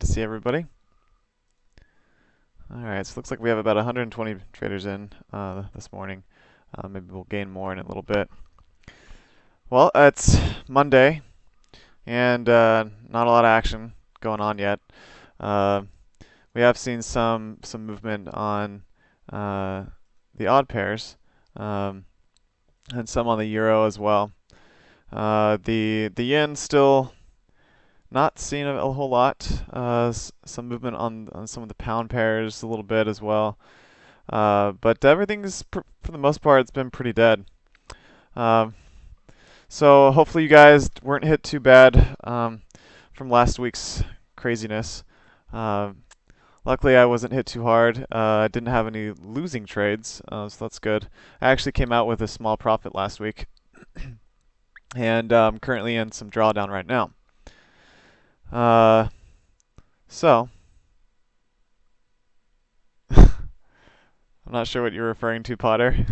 to see everybody. All right, so it looks like we have about 120 traders in this morning. Maybe we'll gain more in a little bit. Well, it's Monday, and not a lot of action going on yet. We have seen some movement on the odd pairs, and some on the euro as well. The yen still not seeing a whole lot. Some movement on some of the pound pairs a little bit as well. But everything's, for the most part, it's been pretty dead. So hopefully you guys weren't hit too bad from last week's craziness. Luckily, I wasn't hit too hard. I didn't have any losing trades, so that's good. I actually came out with a small profit last week, and I'm currently in some drawdown right now. So I'm not sure what you're referring to, Potter.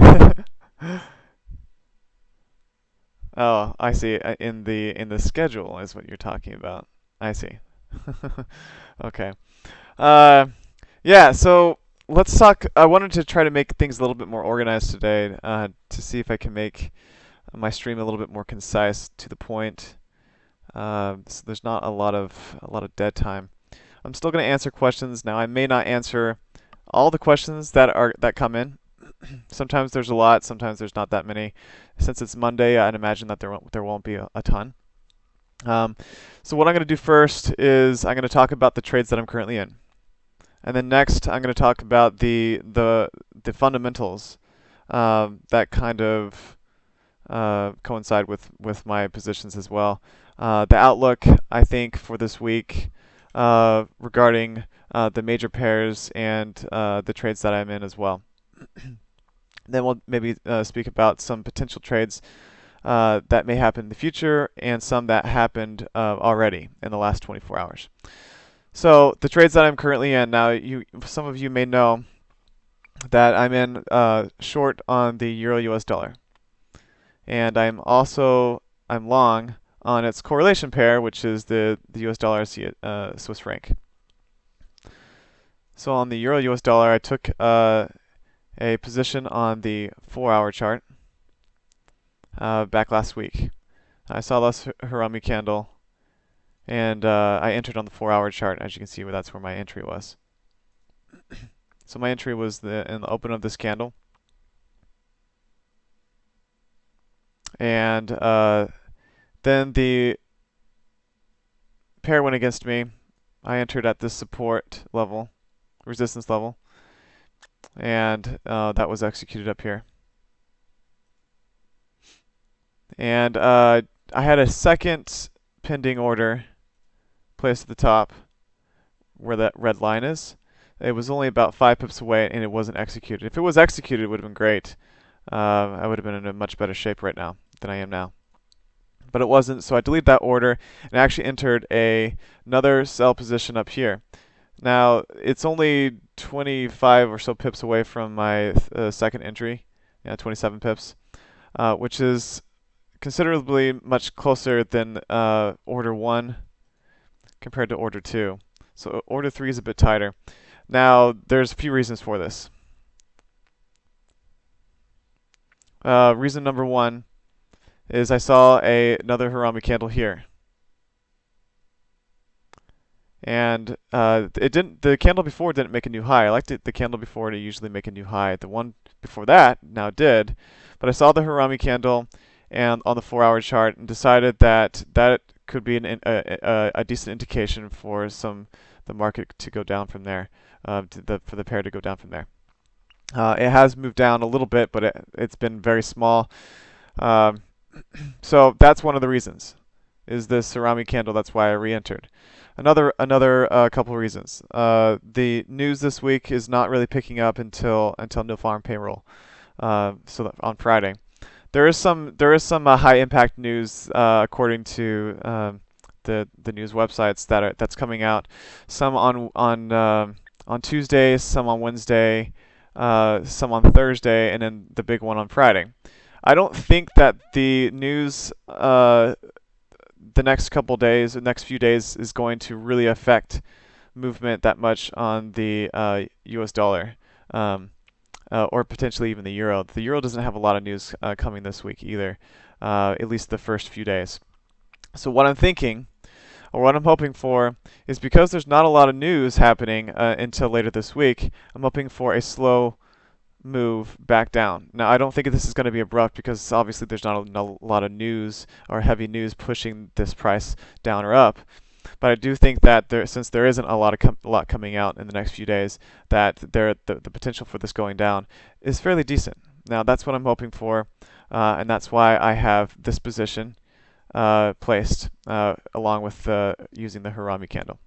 Oh, I see. In the schedule is what you're talking about. I see. Okay. Yeah, so let's talk. I wanted to try to make things a little bit more organized today, to see if I can make my stream a little bit more concise, to the point. So there's not a lot of dead time. I'm still going to answer questions. Now, I may not answer all the questions that come in. Sometimes there's a lot, sometimes there's not that many. Since it's Monday, I'd imagine that there won't be a ton. So what I'm going to do first is I'm going to talk about the trades that I'm currently in. And then next, I'm going to talk about the fundamentals that kind of coincide with my positions as well. The outlook, I think, for this week regarding the major pairs and the trades that I'm in as well. Then we'll maybe speak about some potential trades that may happen in the future, and some that happened already in the last 24 hours. So the trades that I'm currently in now, some of you may know that I'm in short on the euro US dollar, and I'm long on its correlation pair, which is the US dollar Swiss franc. So on the euro US dollar, I took a position on the 4-hour chart back last week. I saw this Harami candle, and I entered on the 4-hour chart. As you can see, that's where my entry was. So my entry was in the open of this candle, and then the pair went against me. I entered at this support level, resistance level, and that was executed up here. And I had a second pending order placed at the top where that red line is. It was only about 5 pips away, and it wasn't executed. If it was executed, it would have been great. I would have been in a much better shape right now than I am now. But it wasn't, so I deleted that order and actually entered another sell position up here. Now, it's only 25 or so pips away from my second entry, 27 pips, which is considerably much closer than order 1 compared to order 2. So order 3 is a bit tighter. Now, there's a few reasons for this. Reason number 1 is I saw another Harami candle here. And the candle before didn't make a new high. I liked the candle before to usually make a new high. The one before that now did. But I saw the Harami candle and on the 4-hour chart, and decided that could be a decent indication for the market to go down from there, for the pair to go down from there. It has moved down a little bit, but it's been very small. So that's one of the reasons, is this Harami candle. That's why I re-entered. Another couple of reasons. The news this week is not really picking up until no farm payroll, so on Friday. There is some high impact news according to the news websites that's coming out. Some on Tuesday, some on Wednesday, some on Thursday, and then the big one on Friday. I don't think that the news the next few days is going to really affect movement that much on the US dollar, or potentially even the euro. The euro doesn't have a lot of news coming this week either, at least the first few days. So what I'm thinking, or what I'm hoping for, is because there's not a lot of news happening until later this week, I'm hoping for a slow move back down. Now, I don't think this is going to be abrupt because obviously there's not a lot of news or heavy news pushing this price down or up. But I do think that since there isn't a lot coming out in the next few days, that the potential for this going down is fairly decent. Now, that's what I'm hoping for, and that's why I have this position placed along with using the Harami candle.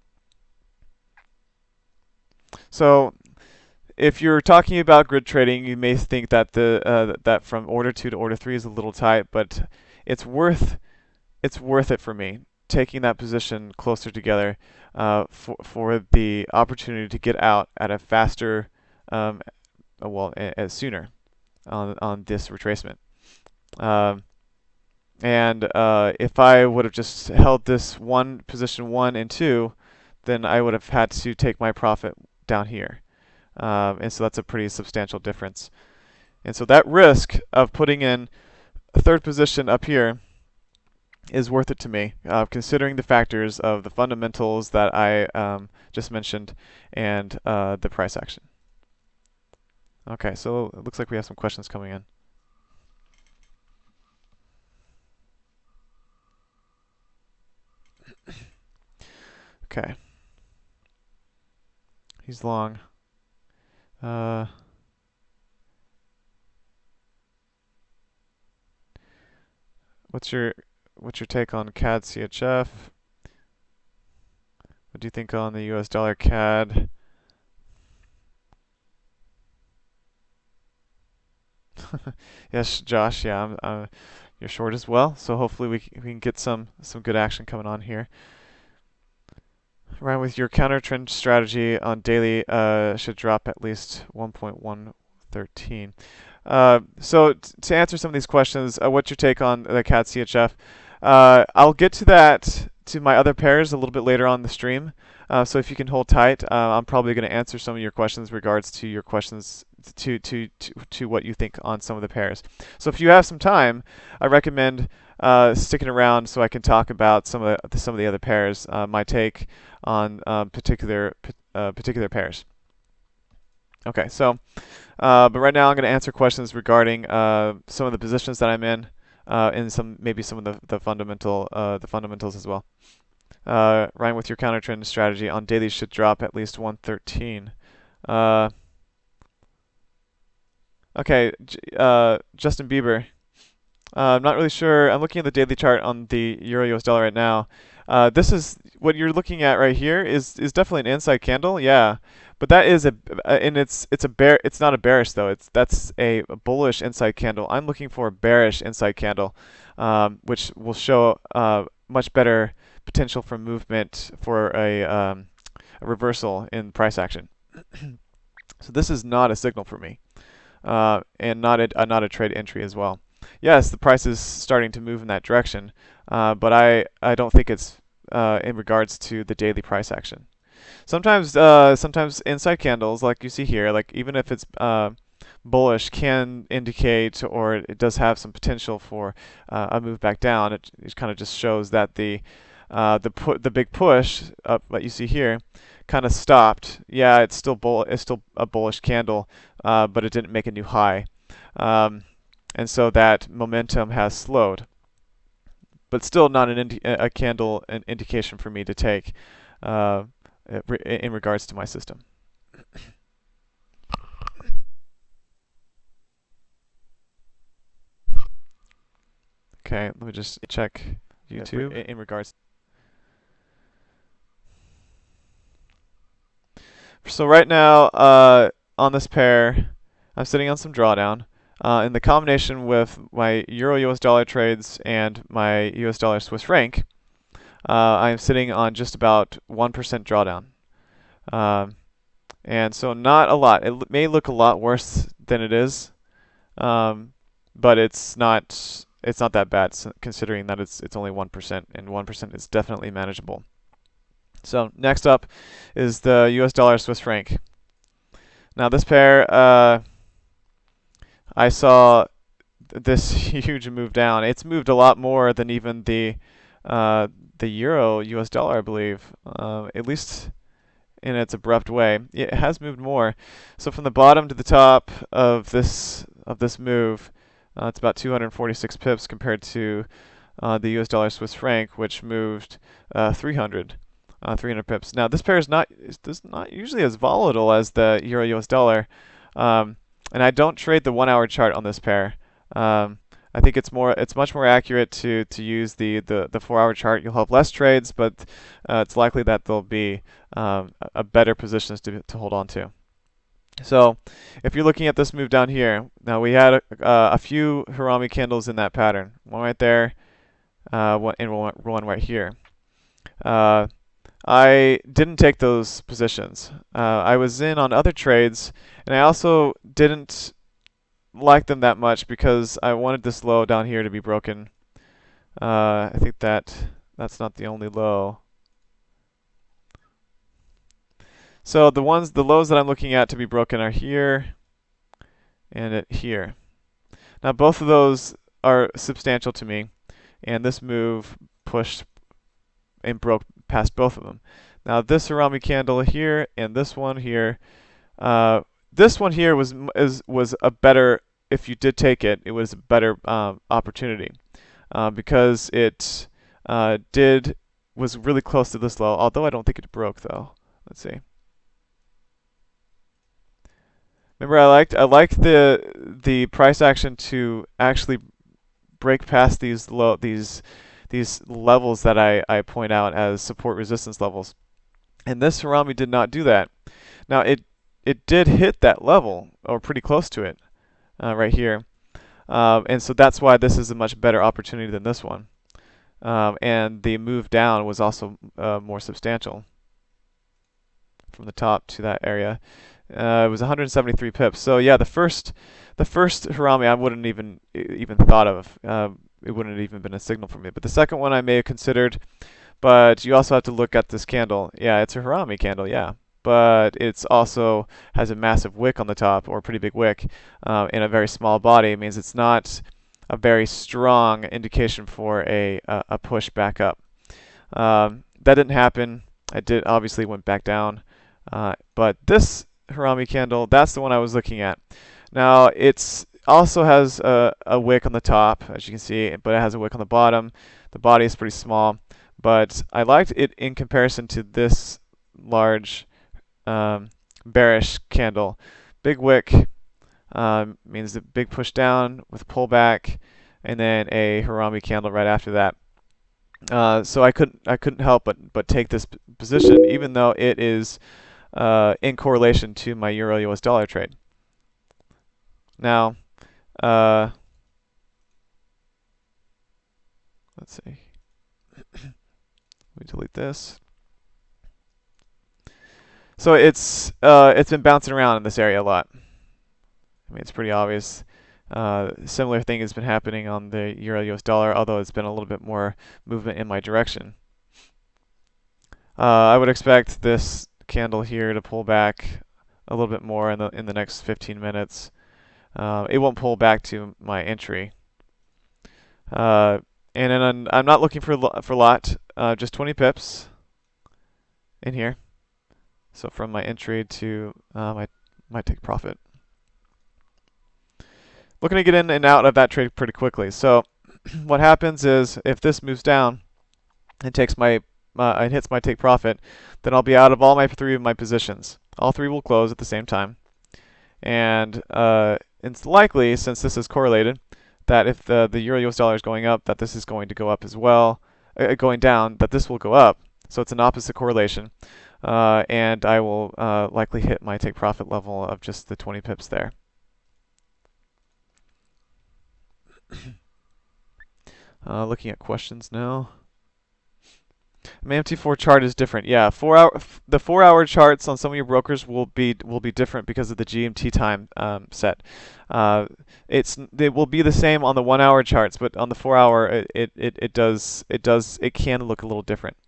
So if you're talking about grid trading, you may think that that from order 2 to order 3 is a little tight, but it's worth it for me taking that position closer together for the opportunity to get out at a faster, sooner on this retracement. And if I would have just held this position 1 and 2, then I would have had to take my profit down here. And so that's a pretty substantial difference. And so that risk of putting in a third position up here is worth it to me, considering the factors of the fundamentals that I just mentioned and the price action. Okay, so it looks like we have some questions coming in. Okay. He's long. What's your take on CAD CHF? What do you think on the US dollar CAD? Yes, Josh. Yeah, you're short as well. So hopefully we can get some good action coming on here. Ryan, with your counter trend strategy on daily, should drop at least 1.113. So to answer some of these questions, what's your take on the CAD CHF? I'll get to that to my other pairs a little bit later on the stream. So if you can hold tight, I'm probably going to answer some of your questions regards to your questions to what you think on some of the pairs. So if you have some time, I recommend sticking around so I can talk about some of the other pairs, my take on particular pairs. Okay, so but right now I'm going to answer questions regarding some of the positions that I'm in, and maybe some of the fundamentals as well. Ryan, with your counter trend strategy on daily should drop at least 113. Okay, Justin Bieber. I'm not really sure. I'm looking at the daily chart on the Euro US dollar right now. This is what you're looking at right here is definitely an inside candle, yeah. But that is it's a bear. It's not a bearish though. That's a bullish inside candle. I'm looking for a bearish inside candle, which will show much better potential for movement for a reversal in price action. So this is not a signal for me, and not a trade entry as well. Yes, the price is starting to move in that direction, but I don't think it's in regards to the daily price action. Sometimes inside candles, like you see here, like even if it's bullish, can indicate, or it does have some potential for a move back down. It kind of just shows that the big push up that you see here kind of stopped. Yeah, it's still a bullish candle, but it didn't make a new high, and so that momentum has slowed. But still not a candle, an indication for me to take in regards to my system. Okay, let me just check YouTube in regards. So right now, on this pair, I'm sitting on some drawdown. In the combination with my Euro US dollar trades and my US dollar Swiss franc, I am sitting on just about 1% drawdown. And so not a lot. It may look a lot worse than it is, but it's not that bad considering that it's only 1%, and 1% is definitely manageable. So next up is the US dollar Swiss franc. Now this pair, I saw this huge move down. It's moved a lot more than even the euro US dollar, I believe, at least in its abrupt way. It has moved more. So from the bottom to the top of this move, it's about 246 pips compared to the US dollar Swiss franc, which moved 300 pips. Now this pair is not usually as volatile as the euro US dollar, and I don't trade the 1 hour chart on this pair. I think it's much more accurate to use the 4 hour chart. You'll have less trades, but it's likely that there'll be a better positions to hold on to. So if you're looking at this move down here, now we had a few Harami candles in that pattern. One right there, one right here. I didn't take those positions. I was in on other trades, and I also didn't like them that much because I wanted this low down here to be broken. I think that's not the only low. So the lows that I'm looking at to be broken are here and here. Now both of those are substantial to me, and this move pushed and broke past both of them. Now this Harami candle here and this one here, was a better, if you did take it, it was a better opportunity because it was really close to this low, although I don't think it broke though. Let's see. Remember, I liked the price action to actually break past these levels that I point out as support resistance levels, and this Harami did not do that. Now it did hit that level, or pretty close to it, right here, and so that's why this is a much better opportunity than this one. And the move down was also more substantial from the top to that area. It was 173 pips. So yeah, the first Harami I wouldn't even thought of. It wouldn't have even been a signal for me. But the second one I may have considered. But you also have to look at this candle. Yeah, it's a Harami candle. Yeah, but it's also has a massive wick on the top, or a pretty big wick, in a very small body. It means it's not a very strong indication for a push back up. That didn't happen. It did obviously went back down. But this Harami candle, that's the one I was looking at. Now it's also has a wick on the top, as you can see, but it has a wick on the bottom. The body is pretty small, but I liked it in comparison to this large bearish candle. Big wick means the big push down with pullback, and then a Harami candle right after that. So I couldn't help but take this position, even though it is in correlation to my Euro US dollar trade. Now, let's see. Let me delete this. So it's been bouncing around in this area a lot. I mean, it's pretty obvious. Similar thing has been happening on the Euro US dollar, although it's been a little bit more movement in my direction. I would expect this candle here to pull back a little bit more in the next 15 minutes. It won't pull back to my entry. And then I'm not looking for a lot, just 20 pips in here. So from my entry to my take profit. Looking to get in and out of that trade pretty quickly. So what happens is if this moves down and takes and hits my take profit, then I'll be out of all three of my positions. All three will close at the same time. And it's likely, since this is correlated, that if the Euro US dollar is going up, that this is going to go up as well. Going down, that this will go up. So it's an opposite correlation. And I will likely hit my take profit level of just the 20 pips there. Looking at questions now. My MT4 chart is different. Yeah, the 4-hour charts on some of your brokers will be different because of the GMT time set. They will be the same on the 1-hour charts, but on the 4-hour it can look a little different.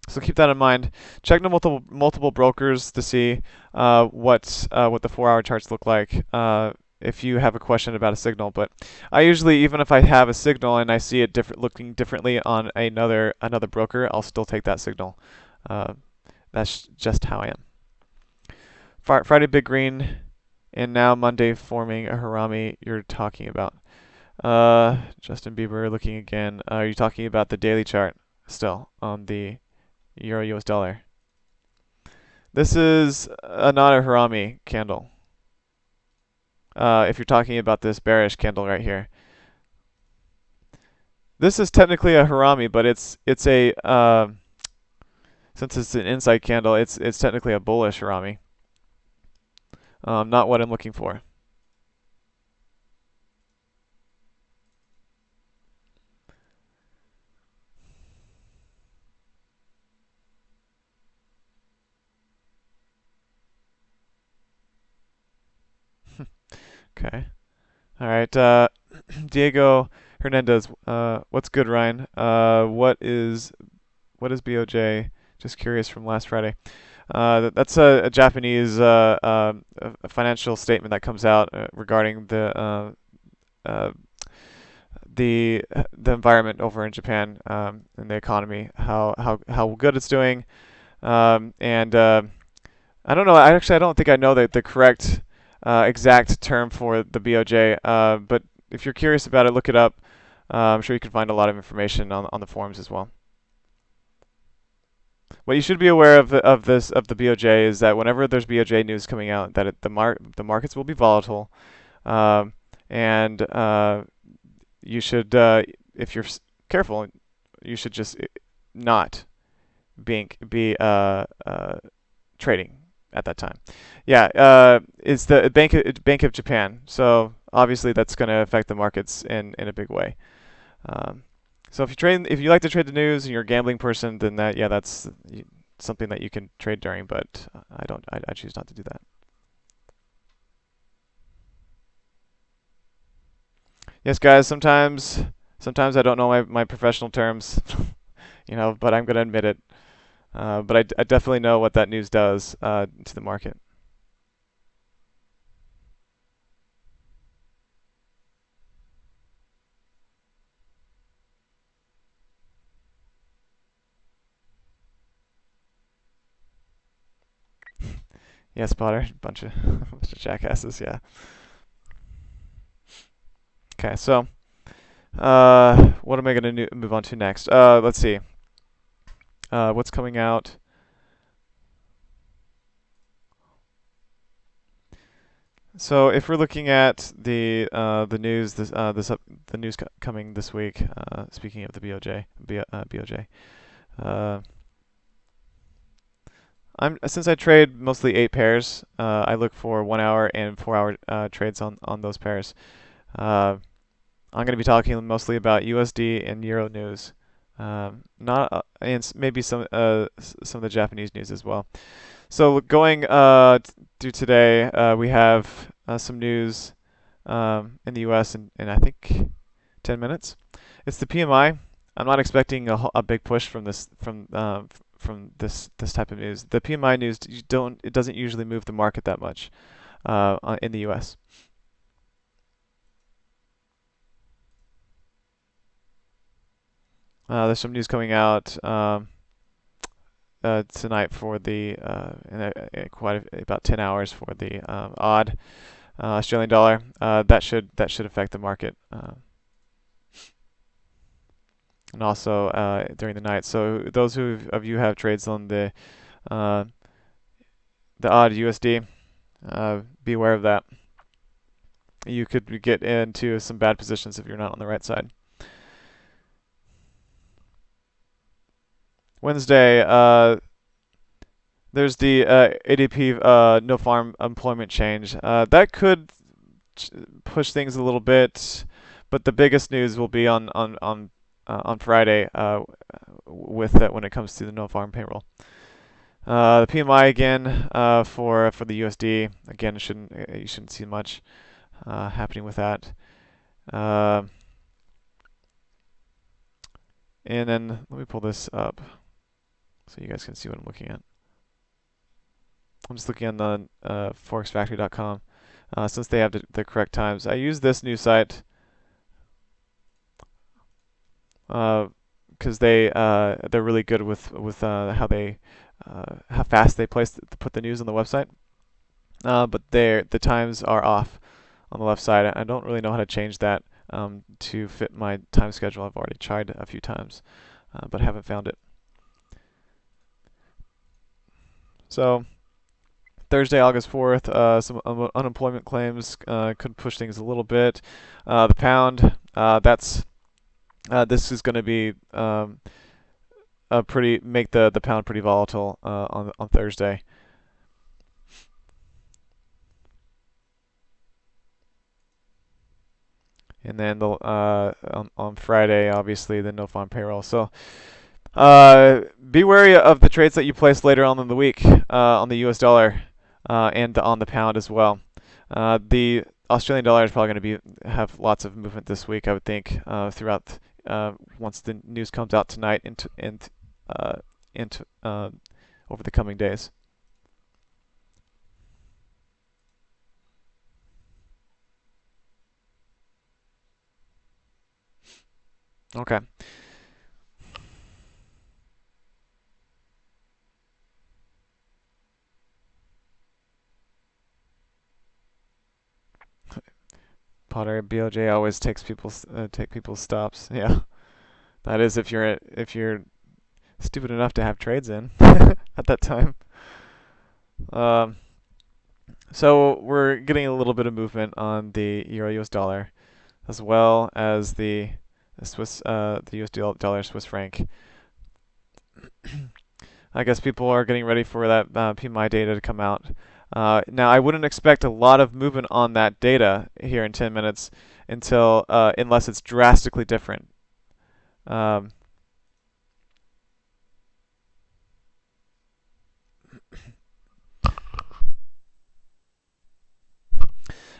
So keep that in mind. Check the multiple brokers to see what the 4-hour charts look like. If you have a question about a signal, but I usually, even if I have a signal and I see it looking differently on another broker, I'll still take that signal. That's just how I am. Friday big green, and now Monday forming a harami. You're talking about Justin Bieber looking again. Are you talking about the daily chart still on the Euro US dollar? This is not a harami candle. If you're talking about this bearish candle right here, this is technically a harami, but it's a since it's an inside candle, it's technically a bullish harami. Not what I'm looking for. Okay. All right. Diego Hernandez. What's good, Ryan? What is BOJ? Just curious from last Friday. That's a Japanese a financial statement that comes out regarding uh, the environment over in Japan and the economy, how good it's doing, and I don't know. I don't think I know the correct exact term for the BOJ, but if you're curious about it, look it up. I'm sure you can find a lot of information on the forums as well. What you should be aware of the BOJ is that whenever there's BOJ news coming out, that the markets will be volatile, um, and you should, if you're careful, you should just not be trading at that time. Yeah, it's the Bank of Japan. So obviously that's going to affect the markets in a big way. Um, so if you like to trade the news and you're a gambling person, then that's something that you can trade during. But I don't. I choose not to do that. Yes, guys. Sometimes I don't know my professional terms, but I'm going to admit it. But I definitely know what that news does to the market. Yeah, spotter, bunch of jackasses. Yeah. Okay, so what am I going to move on to next? Let's see. What's coming out? So if we're looking at the news, the news coming this week. Speaking of the BOJ. Uh, since I trade mostly 8 pairs, I look for 1 hour and 4 hour trades on those pairs. I'm going to be talking mostly about USD and Euro news, not and maybe some of the Japanese news as well. So going through today, we have some news in the U.S. in I think 10 minutes. It's the PMI. I'm not expecting a big push from this type of news. The PMI news it doesn't usually move the market that much in the U.S. There's some news coming out tonight for about 10 hours for the odd Australian dollar. That should affect the market, and also during the night. So those of you who have trades on uh, the odd USD, be aware of that. You could get into some bad positions if you're not on the right side. Wednesday, there's the ADP no farm employment change. That could push things a little bit, but the biggest news will be on Friday with when it comes to the no farm payroll. The PMI again for the USD again you shouldn't see much happening with that. And then let me pull this up. so you guys can see what I'm looking at. I'm just looking on the forexfactory.com since they have the correct times. I use this new site because they're really good with how fast they put the news on the website. But the times are off on the left side. I don't really know how to change that to fit my time schedule. I've already tried a few times, but haven't found it. So Thursday, August 4th, some unemployment claims could push things a little bit. The pound, this is going to be make the pound pretty volatile on Thursday. And then on Friday, obviously, the no farm payroll. So be wary of the trades that you place later on in the week on the U.S. dollar and on the pound as well. The Australian dollar is probably going to have lots of movement this week, I would think, throughout once the news comes out tonight and over the coming days. Okay. Potter BOJ always take people's stops. Yeah, that is if you're stupid enough to have trades in at that time. So we're getting a little bit of movement on the Euro US dollar, as well as the US dollar Swiss franc. I guess people are getting ready for that PMI data to come out. Now, I wouldn't expect a lot of movement on that data here in 10 minutes unless it's drastically different.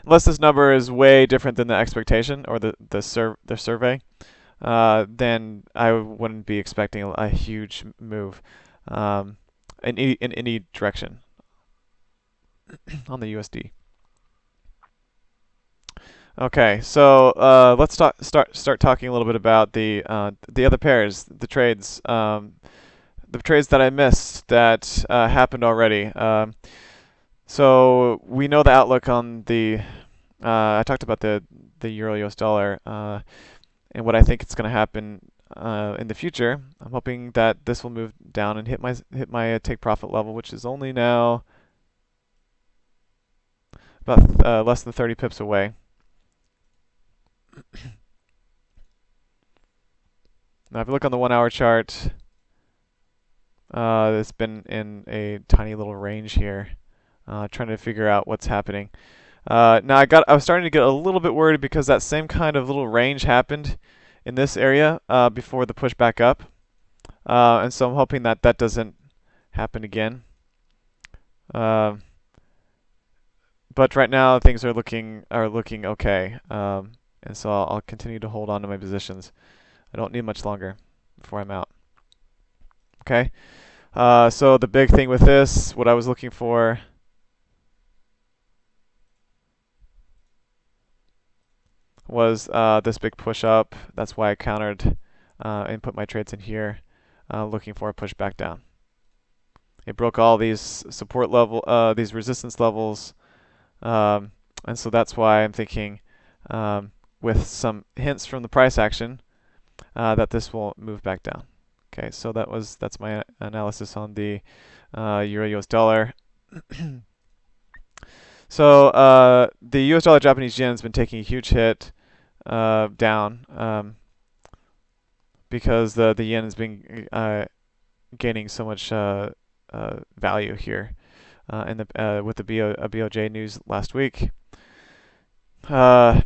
Unless this number is way different than the expectation or the survey, then I wouldn't be expecting a huge move in any direction on the USD. Okay, so let's start talking a little bit about the other pairs, the trades that I missed that happened already. So we know the outlook on the. I talked about the Euro US dollar and what I think it's going to happen in the future. I'm hoping that this will move down and hit my take profit level, which is only now about less than 30 pips away. Now, if you look on the 1 hour chart, it's been in a tiny little range here, trying to figure out what's happening. Now I was starting to get a little bit worried because that same kind of little range happened in this area before the push back up, and so I'm hoping that doesn't happen again. But right now things are looking okay, and so I'll continue to hold on to my positions. I don't need much longer before I'm out. Okay. So the big thing with this, what I was looking for, was this big push up. That's why I countered and put my trades in here, looking for a push back down. It broke all these these resistance levels, and so that's why I'm thinking, with some hints from the price action, that this will move back down. Okay, so that's my analysis on the Euro US dollar. So the US dollar Japanese yen has been taking a huge hit down because the yen has been gaining so much value here with the BOJ news last week. There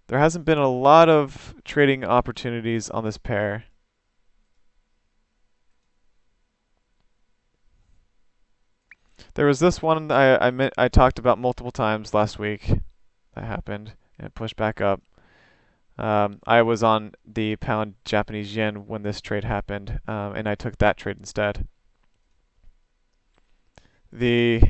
hasn't been a lot of trading opportunities on this pair. There was this one I talked about multiple times last week that happened and it pushed back up. I was on the pound Japanese yen when this trade happened, and I took that trade instead. The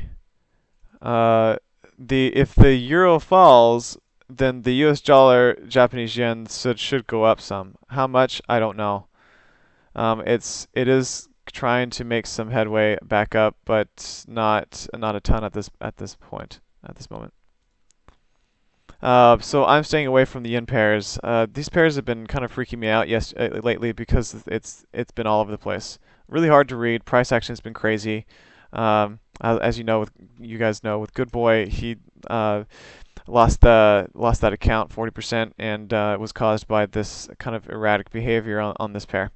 uh, if the euro falls, then the U.S. dollar Japanese yen should go up some. How much? I don't know. It is trying to make some headway back up, but not a ton at this point at this moment. So I'm staying away from the yen pairs. These pairs have been kind of freaking me out lately because it's been all over the place. Really hard to read. Price action has been crazy. As you know, you guys know, with Good Boy, he lost that account 40%, and it was caused by this kind of erratic behavior on this pair.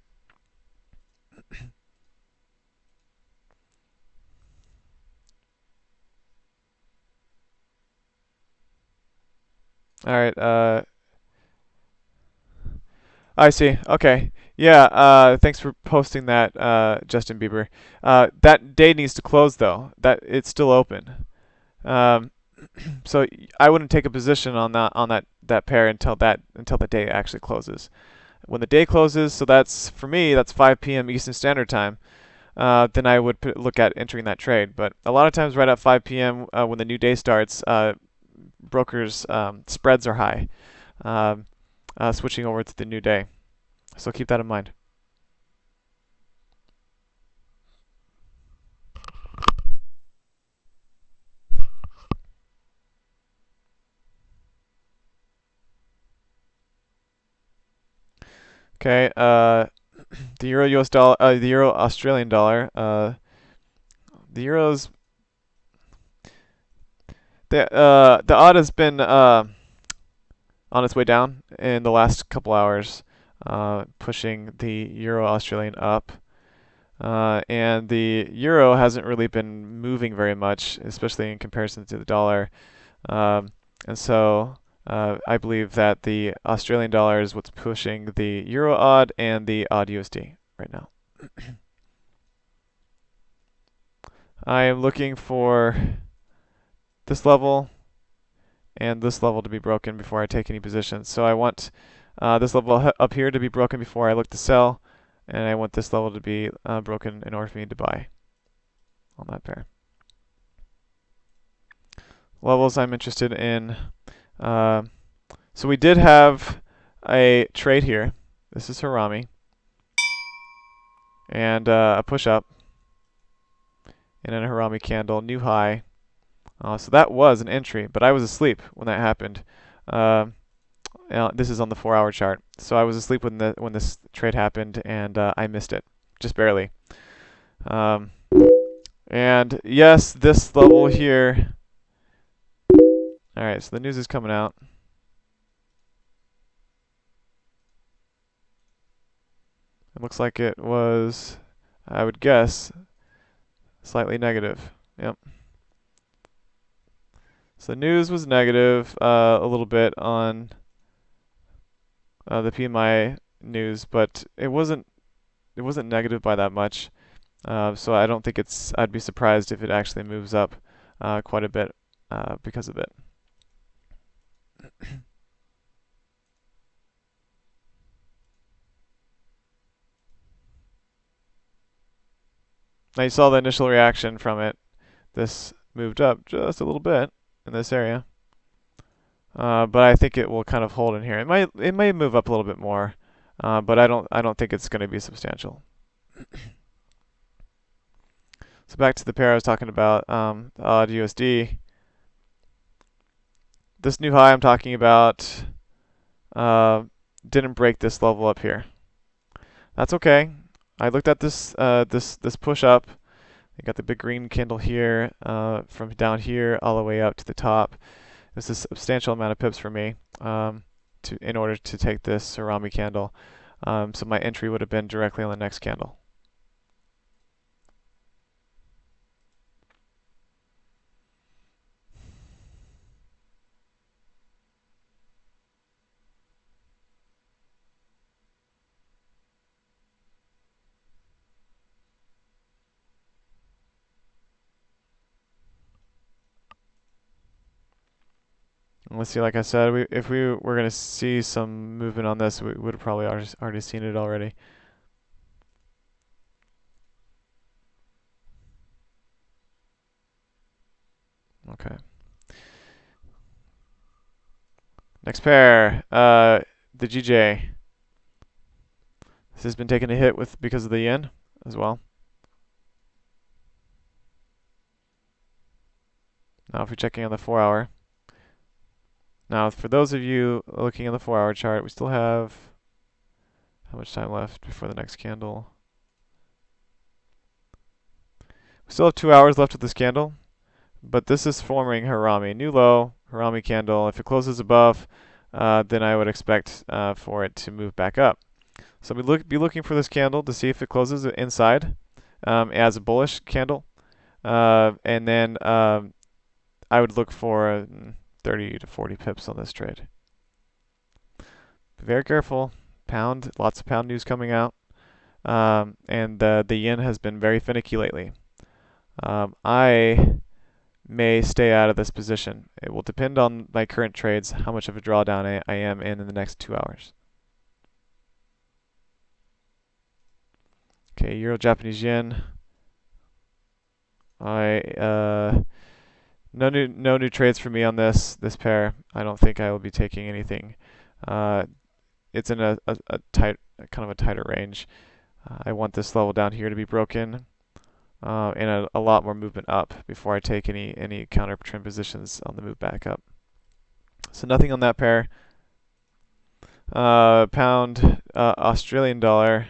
All right. I see. Okay. Yeah. Thanks for posting that, Justin Bieber. That day needs to close though. That it's still open. Um, so I wouldn't take a position on that pair until the day actually closes. When the day closes, so that's for me, that's 5 p.m. Eastern Standard Time. Then I would look at entering that trade. But a lot of times, right at 5 p.m. When the new day starts, brokers spreads are high, switching over to the new day. So keep that in mind. Okay. The euro US dollar, the euro Australian dollar. The euros. The odd has been on its way down in the last couple hours, pushing the euro Australian up. And the euro hasn't really been moving very much, especially in comparison to the dollar. And so I believe that the Australian dollar is what's pushing the euro odd and the odd USD right now. I am looking for this level and this level to be broken before I take any positions. So I want this level up here to be broken before I look to sell, and I want this level to be broken in order for me to buy on that pair. Levels I'm interested in. So we did have a trade here. This is Harami. And a push up. And then a Harami candle, new high. So that was an entry, but I was asleep when that happened. This is on the 4-hour chart. So I was asleep when this trade happened, and I missed it, just barely. And yes, this level here. All right, so the news is coming out. It looks like it was, I would guess, slightly negative. Yep. So the news was negative a little bit on the PMI news, but it wasn't negative by that much. So I don't think I'd be surprised if it actually moves up quite a bit because of it. Now you saw the initial reaction from it. This moved up just a little bit in this area. But I think it will kind of hold in here. It may move up a little bit more, but I don't think it's going to be substantial. So back to the pair I was talking about, the odd USD. This new high I'm talking about didn't break this level up here. That's okay. I looked at this push up. I got the big green candle here from down here all the way up to the top. This is a substantial amount of pips for me in order to take this Harami candle. So my entry would have been directly on the next candle. let's see, like I said, if we were going to see some movement on this, we would have probably already seen it already. Okay. Next pair, the GJ. This has been taking a hit because of the yen as well. Now if we're checking on the 4-hour. Now for those of you looking at the 4-hour chart, we still have how much time left before the next candle? We still have 2 hours left of this candle, but this is forming Harami. New low, Harami candle. If it closes above, then I would expect for it to move back up. So be looking for this candle to see if it closes inside as a bullish candle. And then I would look for 30 to 40 pips on this trade. Be very careful. Pound, lots of pound news coming out. And the yen has been very finicky lately. I may stay out of this position. It will depend on my current trades, how much of a drawdown I am in the next 2 hours. Okay, Euro Japanese yen. No new trades for me on this pair. I don't think I will be taking anything. It's in a tight, kind of a tighter range. I want this level down here to be broken, and a lot more movement up before I take any counter trend positions on the move back up. So nothing on that pair. Pound, Australian dollar.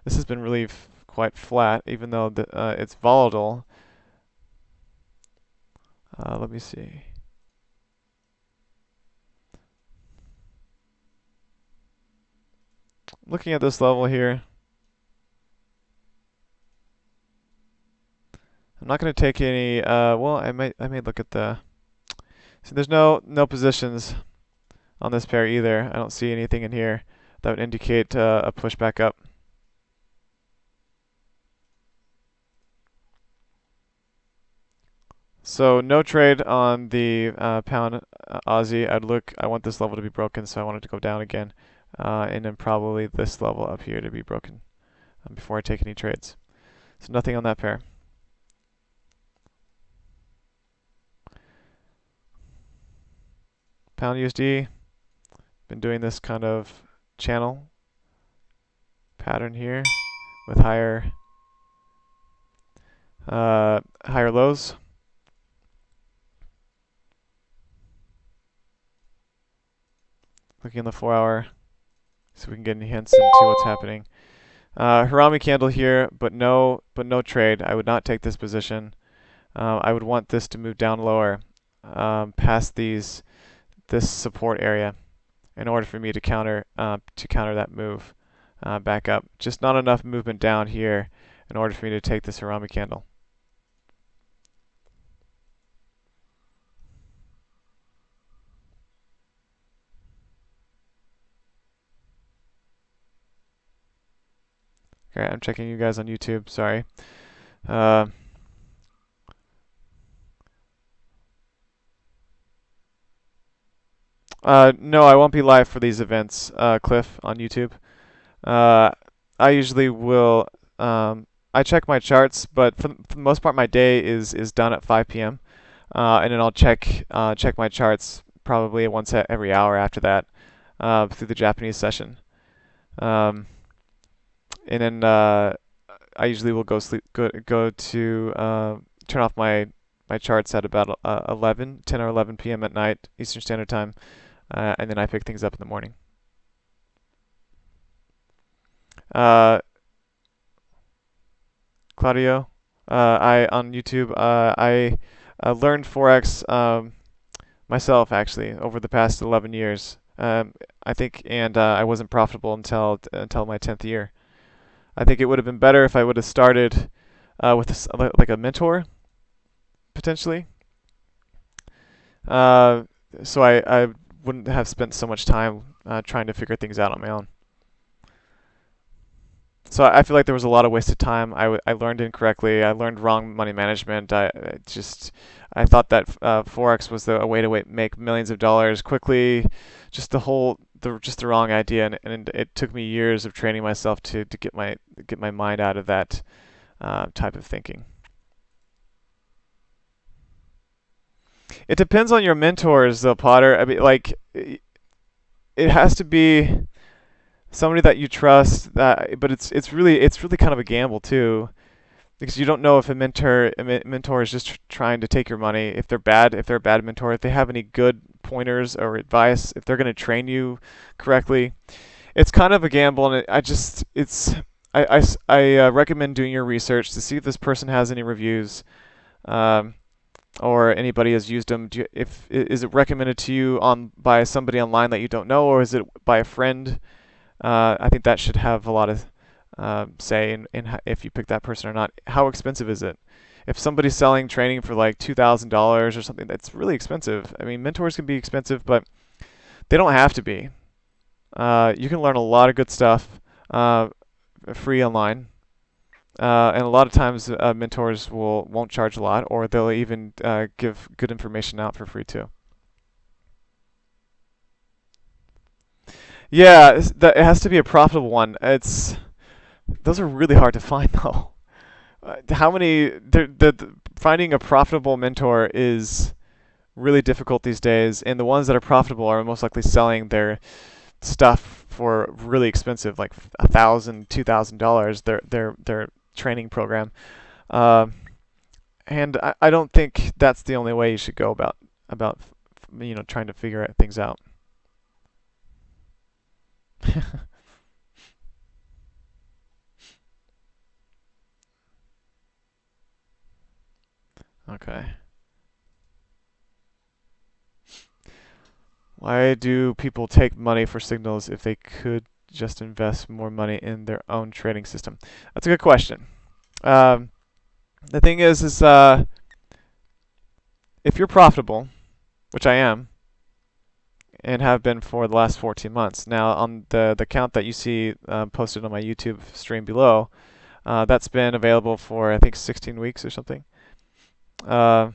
This has been really quite flat, even though it's volatile. Let me see. Looking at this level here, I'm not going to take any. Well, I may look at the. So there's no positions on this pair either. I don't see anything in here that would indicate a push back up. So no trade on the pound Aussie. I want this level to be broken, so I want it to go down again, and then probably this level up here to be broken before I take any trades. So nothing on that pair. Pound USD, been doing this kind of channel pattern here with higher lows. Looking at the 4-hour, so we can get any hints into what's happening. Harami candle here, but no trade. I would not take this position. I would want this to move down lower, past this support area, in order for me to counter that move back up. Just not enough movement down here in order for me to take this Harami candle. Okay, I'm checking you guys on YouTube. Sorry. No, I won't be live for these events, Cliff, on YouTube. I usually will. I check my charts, but for the most part, my day is done at 5 p.m. And then I'll check my charts probably once every hour after that through the Japanese session. And then I usually will go to turn off my charts at about 10 or 11 p.m. at night Eastern Standard Time, and then I pick things up in the morning. Claudio, I on YouTube, I learned forex myself actually over the past 11 years. I think, and I wasn't profitable until my 10th year. I think it would have been better if I would have started with like a mentor, potentially. So I wouldn't have spent so much time trying to figure things out on my own. So I feel like there was a lot of wasted time. I learned incorrectly. I learned wrong money management. I thought that forex was a way to make millions of dollars quickly. Just the wrong idea, and it took me years of training myself to get my mind out of that type of thinking. It depends on your mentors, though, Potter. I mean, like it has to be somebody that you trust. But it's really kind of a gamble too, because you don't know if a mentor is just trying to take your money. If they're a bad mentor, if they have any good pointers or advice, if they're going to train you correctly, it's kind of a gamble. And I recommend doing your research to see if this person has any reviews. Um, or anybody has used them. If is it recommended to you on by somebody online that you don't know, or is it by a friend? I think that should have a lot of say in if you pick that person or not. How expensive is it? If somebody's selling training for like $2,000 or something, that's really expensive. I mean, mentors can be expensive, but they don't have to be. You can learn a lot of good stuff free online. And a lot of times, mentors won't charge a lot, or they'll even give good information out for free too. Yeah, it has to be a profitable one. It's Those are really hard to find though. How many finding a profitable mentor is really difficult these days, and the ones that are profitable are most likely selling their stuff for really expensive, like $1,000, $2,000. Their training program. Um, and I don't think that's the only way you should go about trying to figure things out. Okay. Why do people take money for signals if they could just invest more money in their own trading system? That's a good question. Um, the thing is if you're profitable, which I am, and have been for the last 14 months. Now, on the count that you see posted on my YouTube stream below, that's been available for I think 16 weeks or something. Uh,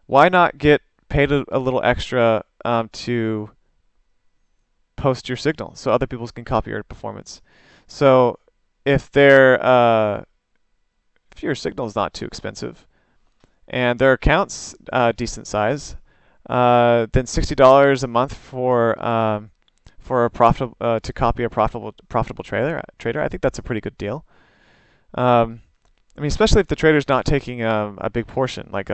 why not get paid a little extra to post your signal so other people can copy your performance? So if they're if your signal is not too expensive and their account's decent size, then $60 a month for a profitable to copy a profitable trader. I think that's a pretty good deal. Um, I mean, especially if the trader's not taking a big portion, like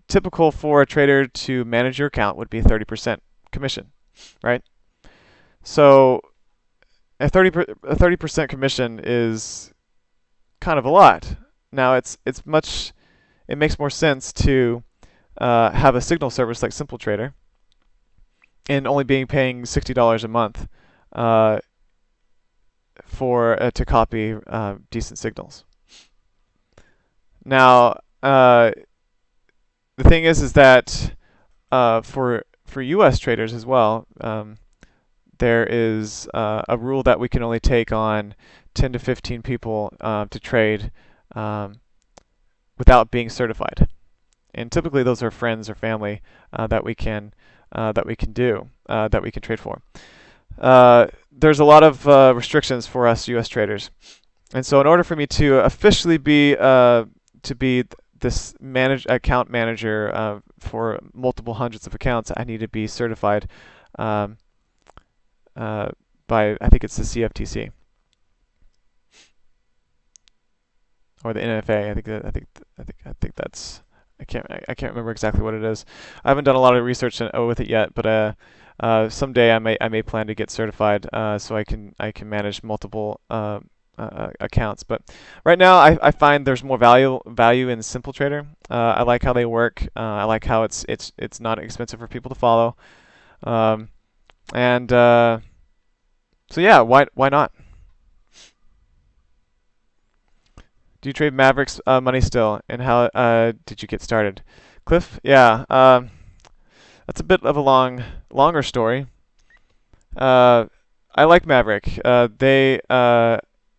typical for a trader to manage your account would be 30% commission, right? So a 30% commission is kind of a lot. Now it makes more sense to have a signal service like SimpleTrader and only being paying $60 a month uh, for to copy decent signals. Now, the thing is that for U.S. traders as well, there is a rule that we can only take on 10 to 15 people to trade without being certified. And typically those are friends or family that we can that we can trade for. There's a lot of restrictions for us U.S. traders, and so in order for me to officially be this account manager for multiple hundreds of accounts, I need to be certified um, by I think it's the CFTC or the NFA. I think that's I can't remember exactly what it is. I haven't done a lot of research with it yet, but someday I may plan to get certified so I can manage multiple accounts. But right now I find there's more value in SimpleTrader. I like how they work. I like how it's not expensive for people to follow. And so yeah, why not? Do you trade Mavericks money still? And how did you get started? Cliff, yeah, that's a bit of a longer story. Uh, I like Maverick.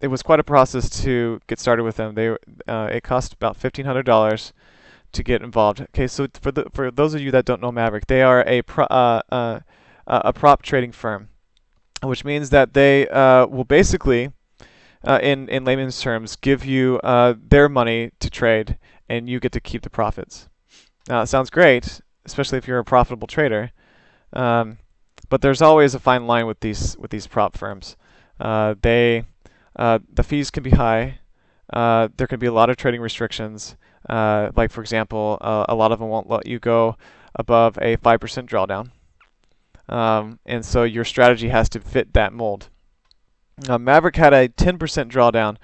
it was quite a process to get started with them. It cost about $1,500 to get involved. Okay, so for those of you that don't know Maverick, they are a prop trading firm, which means that they will basically, in layman's terms, give you their money to trade, and you get to keep the profits. Now, it sounds great, especially if you're a profitable trader, but there's always a fine line with these prop firms. The fees can be high. There can be a lot of trading restrictions. Like for example, a lot of them won't let you go above a 5% drawdown, and so your strategy has to fit that mold. Maverick had a 10% drawdown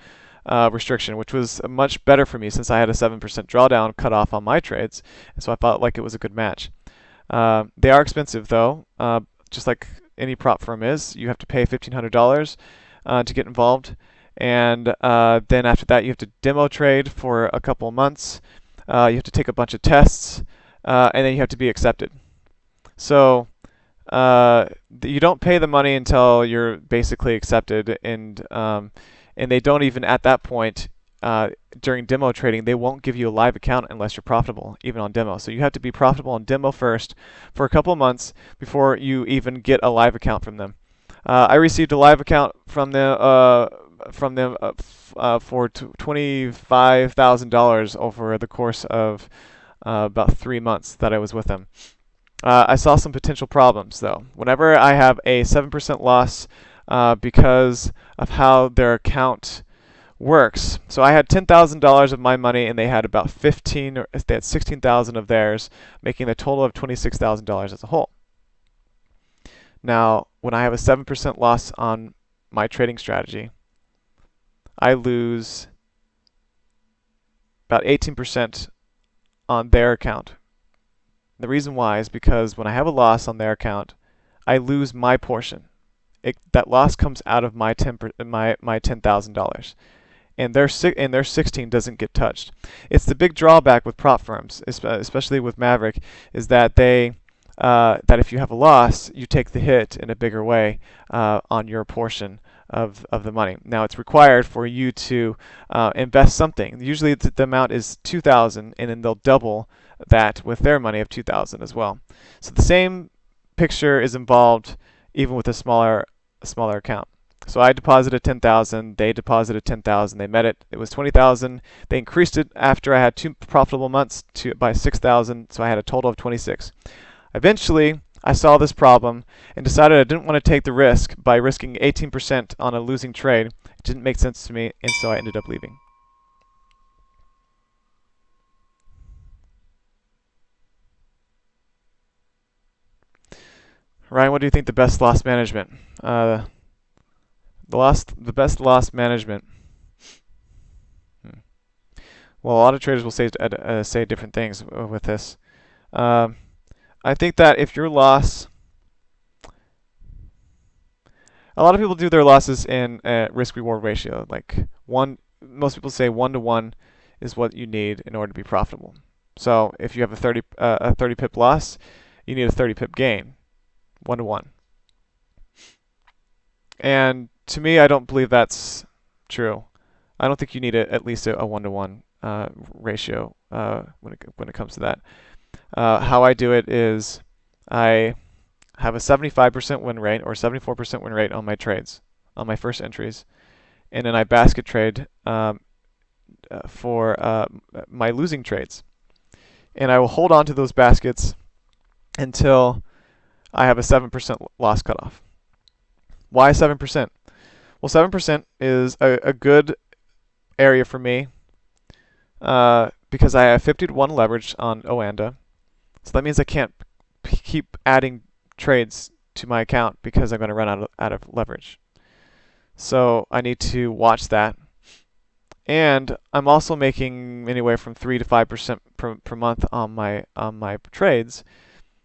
restriction, which was much better for me since I had a 7% drawdown cut off on my trades, and so I felt like it was a good match. They are expensive though, just like any prop firm is. You have to pay $1,500 to get involved, and then after that you have to demo trade for a couple of months. You have to take a bunch of tests, and then you have to be accepted. So you don't pay the money until you're basically accepted, and they don't even at that point during demo trading, they won't give you a live account unless you're profitable, even on demo. So you have to be profitable on demo first for a couple of months before you even get a live account from them. I received a live account from them for $25,000 over the course of about 3 months that I was with them. I saw some potential problems though. Whenever I have a 7% loss because of how their account works, so I had $10,000 of my money and they had about 15, or they had 16,000 of theirs, making a total of $26,000 as a whole. Now, when I have a 7% loss on my trading strategy, I lose about 18% on their account. The reason why is because when I have a loss on their account, I lose my portion. That loss comes out of my $10,000, and their 16 doesn't get touched. It's the big drawback with prop firms, especially with Maverick, is that that if you have a loss, you take the hit in a bigger way on your portion of the money. Now, it's required for you to invest something. Usually the amount is $2,000, and then they'll double that with their money of $2,000 as well. So the same picture is involved even with a smaller account. So I deposited $10,000, they deposited $10,000, they met it. It was $20,000. They increased it after I had 2 profitable months by $6,000, so I had a total of $26,000. Eventually, I saw this problem and decided I didn't want to take the risk by risking 18% on a losing trade. It didn't make sense to me, and so I ended up leaving. Ryan, what do you think the best loss management? The best loss management. Well, a lot of traders will say different things with this. I think that if your loss, a lot of people do their losses in risk-reward ratio. Like most people say 1-to-1 is what you need in order to be profitable. So if you have a 30 pip loss, you need a 30 pip gain, 1-to-1. And to me, I don't believe that's true. I don't think you need at least a 1-to-1 ratio when it comes to that. How I do it is I have a 75% win rate or 74% win rate on my trades, on my first entries, and then I basket trade for my losing trades. And I will hold on to those baskets until I have a 7% loss cutoff. Why 7%? Well, 7% is a good area for me because I have 50-to-1 leverage on Oanda. So that means I can't keep adding trades to my account because I'm going to run out of leverage. So I need to watch that. And I'm also making anywhere from 3 to 5% per month on my trades.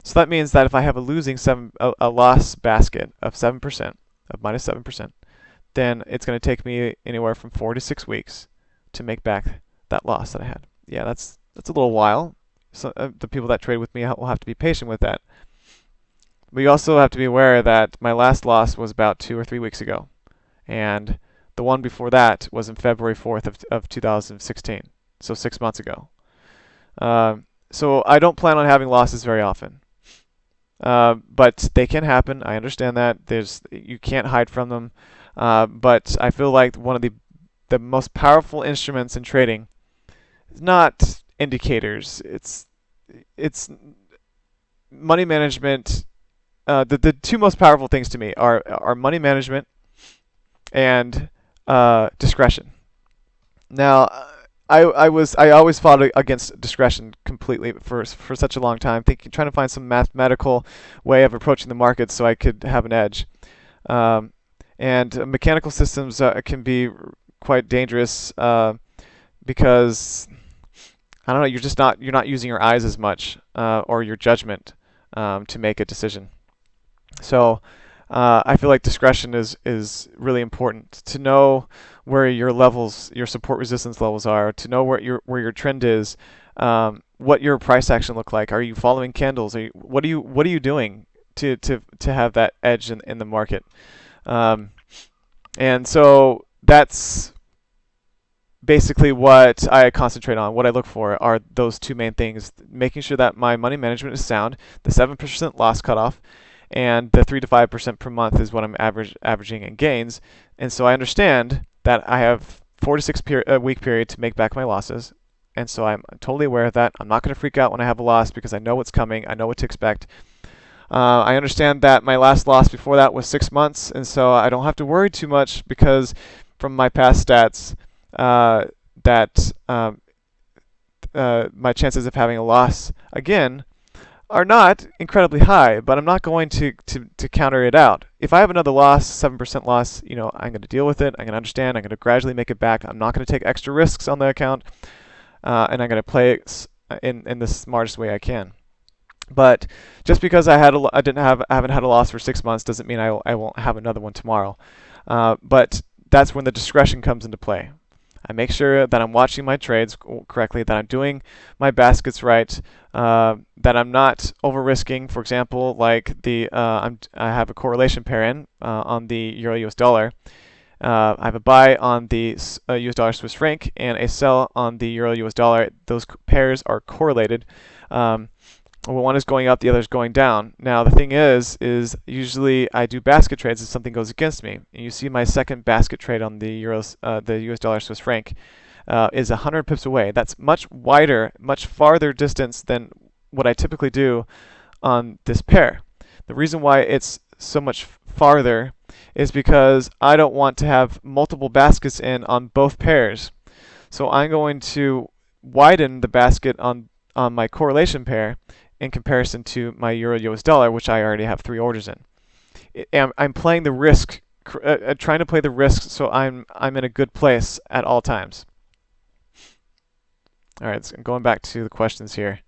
So that means that if I have a loss basket of 7%, of minus 7%, then it's going to take me anywhere from 4 to 6 weeks to make back that loss that I had. Yeah, that's a little while. So the people that trade with me will have to be patient with that. But you also have to be aware that my last loss was about 2 or 3 weeks ago, and The one before that was in February 4th of 2016, so 6 months ago. So I don't plan on having losses very often. But they can happen. I understand that. You can't hide from them. But I feel like one of the most powerful instruments in trading is not indicators. It's money management. The two most powerful things to me are money management and discretion. Now, I always fought against discretion completely for such a long time, trying to find some mathematical way of approaching the market so I could have an edge. And mechanical systems can be quite dangerous because I don't know, you're not using your eyes as much or your judgment to make a decision. So I feel like discretion is really important to know where your support resistance levels are, to know where your trend is, what your price action look like. Are you following candles? What are you doing to have that edge in the market? And so that's basically what I concentrate on. What I look for are those two main things: making sure that my money management is sound, the 7% loss cutoff, and the 3 to 5% per month is what I'm averaging in gains. And so I understand that I have 4 to 6 week period to make back my losses. And so I'm totally aware of that. I'm not going to freak out when I have a loss because I know what's coming. I know what to expect. I understand that my last loss before that was 6 months, and so I don't have to worry too much because from my past stats, that my chances of having a loss again are not incredibly high, but I'm not going to counter it out. If I have another loss, 7% loss, I'm going to deal with it. I'm going to understand. I'm going to gradually make it back. I'm not going to take extra risks on the account, and I'm going to play it in the smartest way I can. But just because I haven't had a loss for 6 months doesn't mean I won't have another one tomorrow. But that's when the discretion comes into play. I make sure that I'm watching my trades correctly, that I'm doing my baskets right, that I'm not over risking. For example, like I have a correlation pair in on the Euro US dollar. I have a buy on the US dollar Swiss franc and a sell on the Euro US dollar. Those pairs are correlated. One is going up, the other is going down. Now the thing is usually I do basket trades if something goes against me. And you see my second basket trade on the US dollar Swiss franc is 100 pips away. That's much wider, much farther distance than what I typically do on this pair. The reason why it's so much farther is because I don't want to have multiple baskets in on both pairs. So I'm going to widen the basket on my correlation pair in comparison to my Euro US dollar, which I already have 3 orders in. I'm playing the risk, trying to play the risk, so I'm in a good place at all times. All right, so going back to the questions here.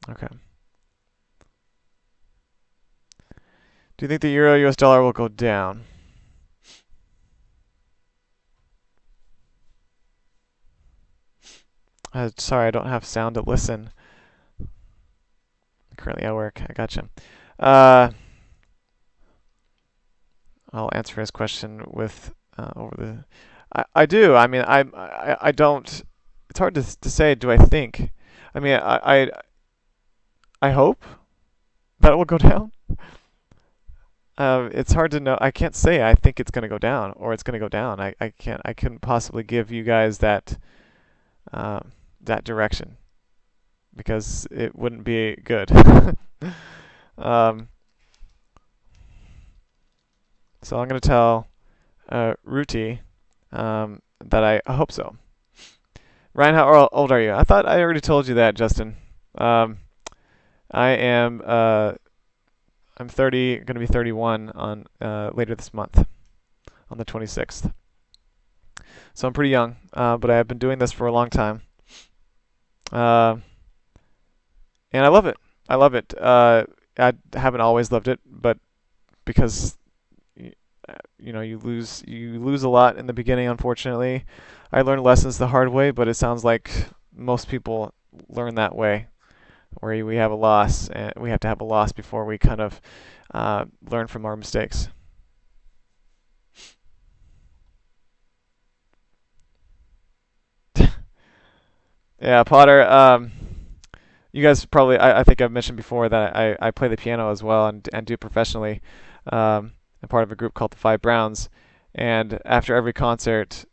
Okay. Do you think the Euro US dollar will go down? Sorry, I don't have sound to listen. Currently at work. I gotcha. I'll answer his question with over the. I do. I mean, I don't. It's hard to say. Do I think? I mean, I hope that it will go down. It's hard to know. I can't say I think it's going to go down or it's going to go down. I can't. I couldn't possibly give you guys that that direction because it wouldn't be good. So I'm going to tell Ruti that I hope so. Ryan, how old are you? I thought I already told you that, Justin. I am I'm 30, going to be 31 on later this month, on the 26th. So I'm pretty young, but I have been doing this for a long time. and I love it. I love it. I haven't always loved it, but because you lose a lot in the beginning, unfortunately. I learned lessons the hard way, but it sounds like most people learn that way, where we have a loss, and we have to have a loss before we kind of learn from our mistakes. Yeah, Potter. You guys probably, I think I've mentioned before that I play the piano as well and do it professionally. I'm part of a group called the Five Browns, and after every concert,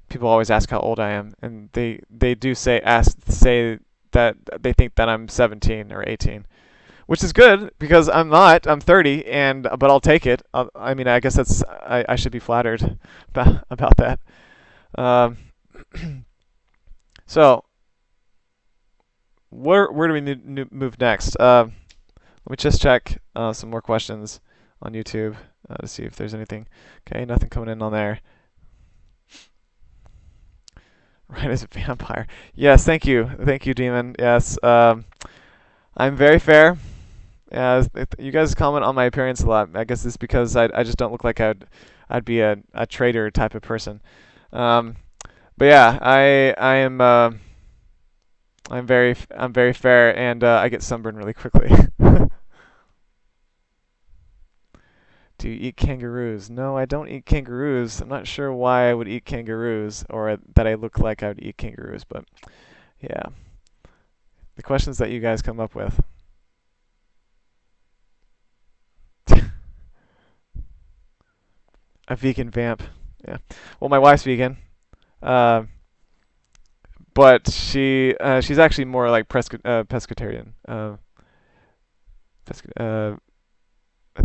people always ask how old I am, and they do say that they think that I'm 17 or 18, which is good because I'm not. I'm 30, and but I'll take it. I mean, I guess I should be flattered about that. Um, so where do we move next? Let me just check some more questions on YouTube to see if there's anything. Okay, nothing coming in on there. Right as a vampire. Yes, thank you, Demon. Yes, I'm very fair. Yeah, you guys comment on my appearance a lot. I guess it's because I just don't look like I'd be a trader type of person. Um, but yeah, I am I'm very fair, and I get sunburned really quickly. Do you eat kangaroos? No, I don't eat kangaroos. I'm not sure why I would eat kangaroos or that I look like I would eat kangaroos, but yeah, the questions that you guys come up with. A vegan vamp. Yeah. Well, my wife's vegan, uh, but she's actually more like pescatarian. Pesca-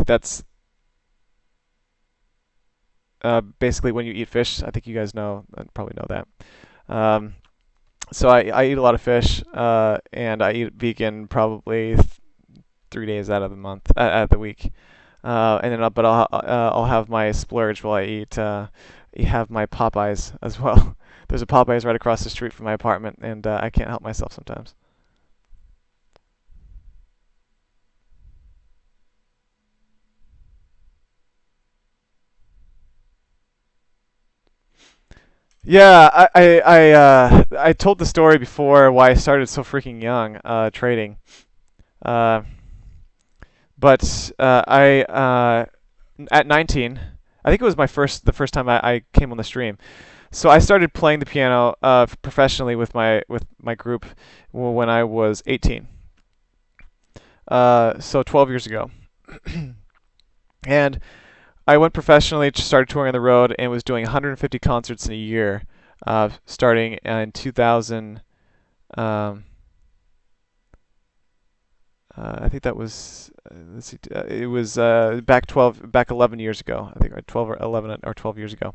that's basically when you eat fish. I think you guys probably know that. Um, so I eat a lot of fish, and I eat vegan probably 3 days out of out of the week. And then but I'll have my splurge while I eat. Have my Popeyes as well. There's a Popeyes right across the street from my apartment, and I can't help myself sometimes. Yeah, I told the story before why I started so freaking young trading. Uh, but at 19, I think it was the first time I came on the stream. So I started playing the piano professionally with my group when I was 18. So 12 years ago, and I went professionally, started touring on the road, and was doing 150 concerts in a year, starting in 2000. Um, I think that was let's see, it was back 11 years ago. I think 12 or 11 or 12 years ago.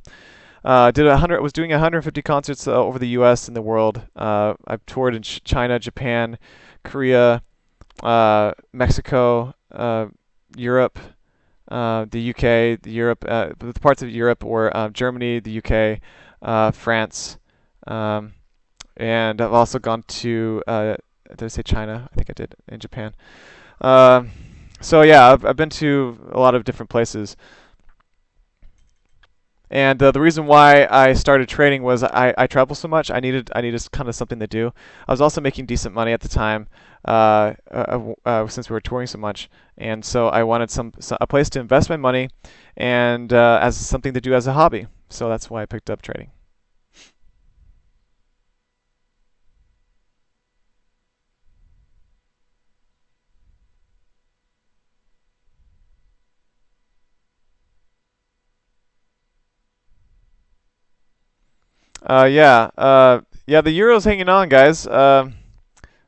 Did 100 was doing 150 concerts over the U.S. and the world. I've toured in China, Japan, Korea, Mexico, Europe, the UK, the parts of Europe were Germany, the UK, France, um, and I've also gone to did I say China? I think I did in Japan. Um, so yeah, I've been to a lot of different places. And the reason why I started trading was I travel so much. I needed kind of something to do. I was also making decent money at the time, since we were touring so much, and so I wanted a place to invest my money, and as something to do as a hobby. So that's why I picked up trading. Yeah, the euro's hanging on, guys.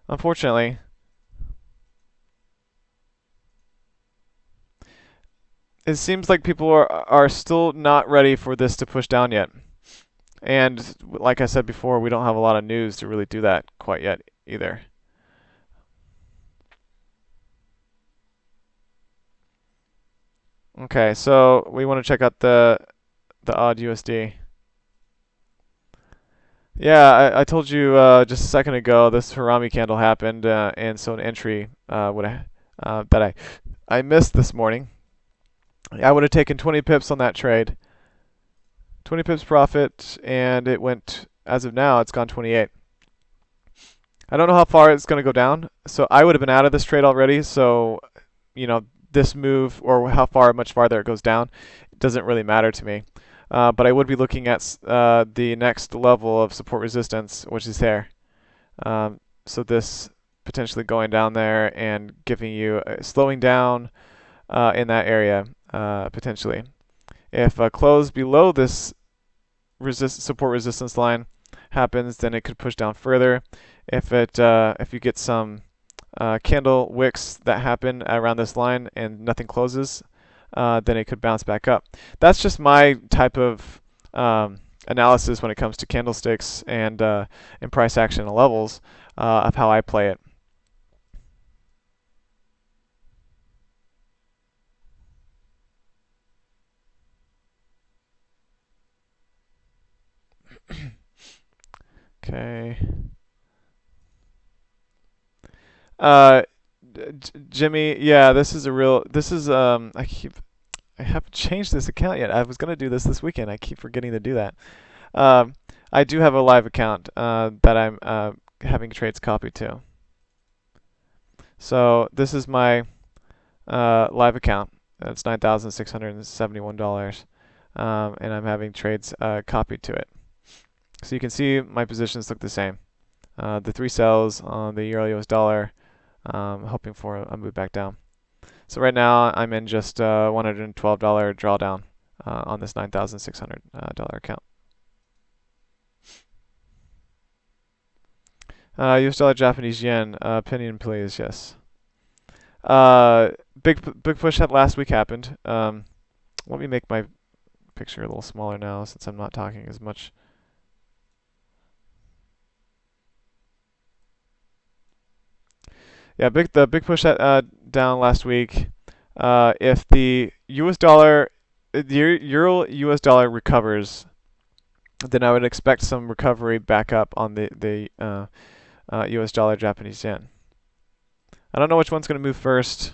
Unfortunately, it seems like people are still not ready for this to push down yet. And like I said before, we don't have a lot of news to really do that quite yet either. Okay, so we want to check out the odd USD. Yeah, I told you just a second ago this Harami candle happened, and so an entry would that I missed this morning. I would have taken 20 pips on that trade, 20 pips profit, and it went. As of now, it's gone 28. I don't know how far it's going to go down, so I would have been out of this trade already. So, you know, this move or how far, much farther it goes down, it doesn't really matter to me. But I would be looking at the next level of support resistance, which is there. So this potentially going down there and giving you slowing down in that area potentially. If a close below this support resistance line happens, then it could push down further. If you get some candle wicks that happen around this line and nothing closes, then it could bounce back up. That's just my type of analysis when it comes to candlesticks and price action and levels of how I play it. Okay. Uh, Jimmy, yeah, this is a real. This is I haven't changed this account yet. I was gonna do this weekend. I keep forgetting to do that. Um, I do have a live account that I'm having trades copied to. So this is my live account. It's $9,671, and I'm having trades copied to it. So you can see my positions look the same. The three sells on the Euro US dollar, hoping for a move back down. So right now I'm in just $112 drawdown on this $9,600 account. US dollar, Japanese yen. Opinion, please. Yes. Big push that last week happened. Let me make my picture a little smaller now since I'm not talking as much. Yeah, the big push that down last week. If the US dollar, the Euro US dollar recovers, then I would expect some recovery back up on the US dollar, Japanese yen. I don't know which one's going to move first.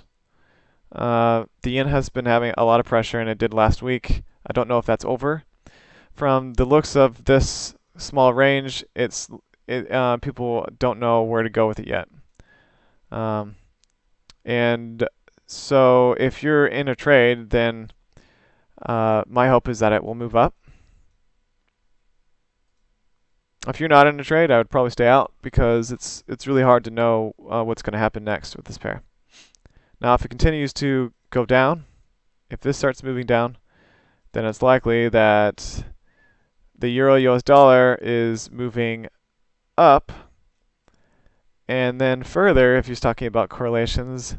The yen has been having a lot of pressure, and it did last week. I don't know if that's over. From the looks of this small range, people don't know where to go with it yet. And so if you're in a trade, then my hope is that it will move up. If you're not in a trade, I would probably stay out because it's really hard to know what's going to happen next with this pair. Now, if it continues to go down, if this starts moving down, then it's likely that the Euro US dollar is moving up. And then further, if you're talking about correlations,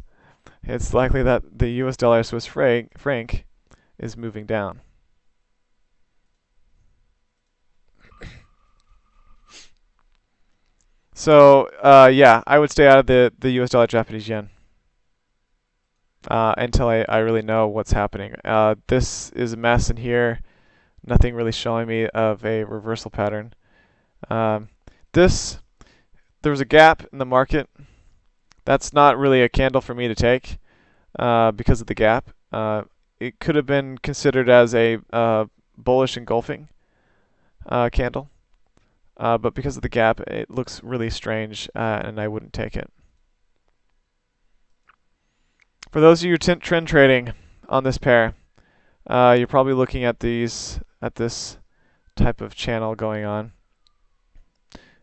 it's likely that the US dollar Swiss franc is moving down. So yeah, I would stay out of the US dollar Japanese yen until I really know what's happening. This is a mess in here. Nothing really showing me of a reversal pattern. There was a gap in the market. That's not really a candle for me to take because of the gap. It could have been considered as a bullish engulfing candle. But because of the gap, it looks really strange, and I wouldn't take it. For those of you trend trading on this pair, you're probably looking at this type of channel going on,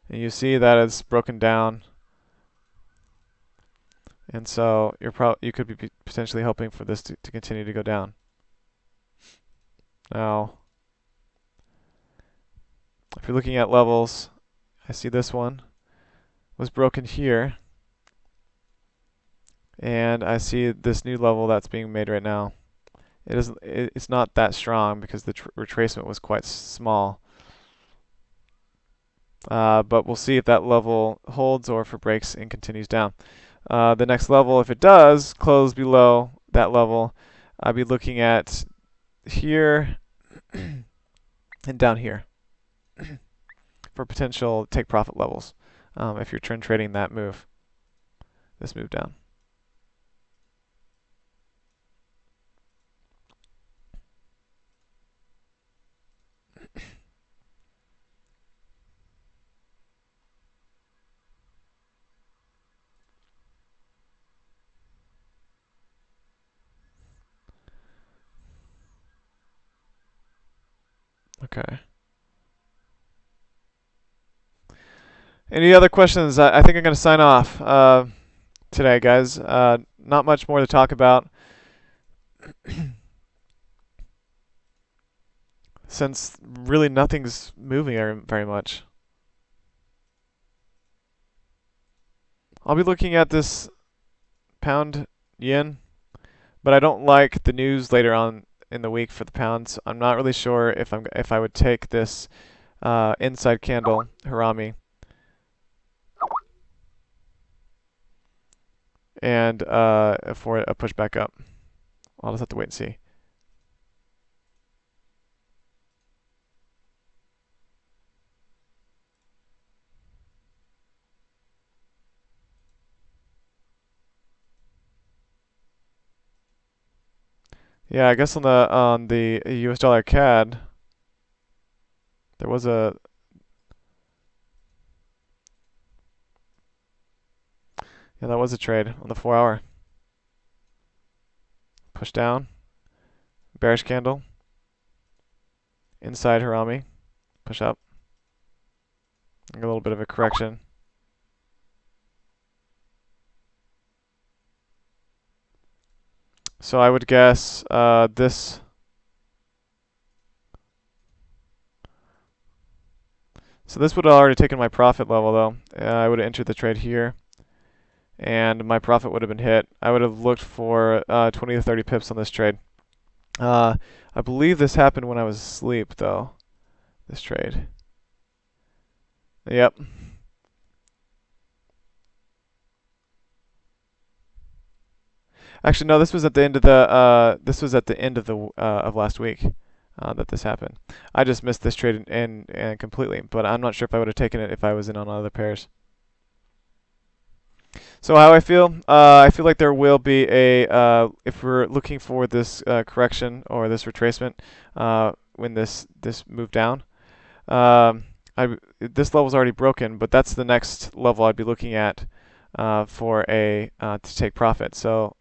and you see that it's broken down, and so you could be potentially hoping for this to continue to go down. Now, if you're looking at levels, I see this one was broken here. And I see this new level that's being made right now. It's not that strong because the retracement was quite small. But we'll see if that level holds or if it breaks and continues down. The next level, if it does close below that level, I'll be looking at here and down here. If for potential take profit levels if you're trend trading that move, this move down. Okay. Any other questions? I think I'm going to sign off today, guys. Not much more to talk about since really nothing's moving very much. I'll be looking at this pound yen, but I don't like the news later on in the week for the pounds. I'm not really sure if I would take this inside candle Harami and for a push back up. I'll just have to wait and see. Yeah, I guess on the US dollar CAD there was a that was a trade on the 4-hour. Push down, bearish candle, inside Harami, push up, a little bit of a correction. So I would guess this. So this would have already taken my profit level though. I would have entered the trade here, and my profit would have been hit. I would have looked for 20 to 30 pips on this trade. I believe this happened when I was asleep though. This trade. Yep. Actually, no. This was at the end of the of last week that this happened. I just missed this trade and completely, but I'm not sure if I would have taken it if I was in on other pairs. So how I feel like there will be a if we're looking for this correction or this retracement when this move down. This level's already broken, but that's the next level I'd be looking at for to take profit. So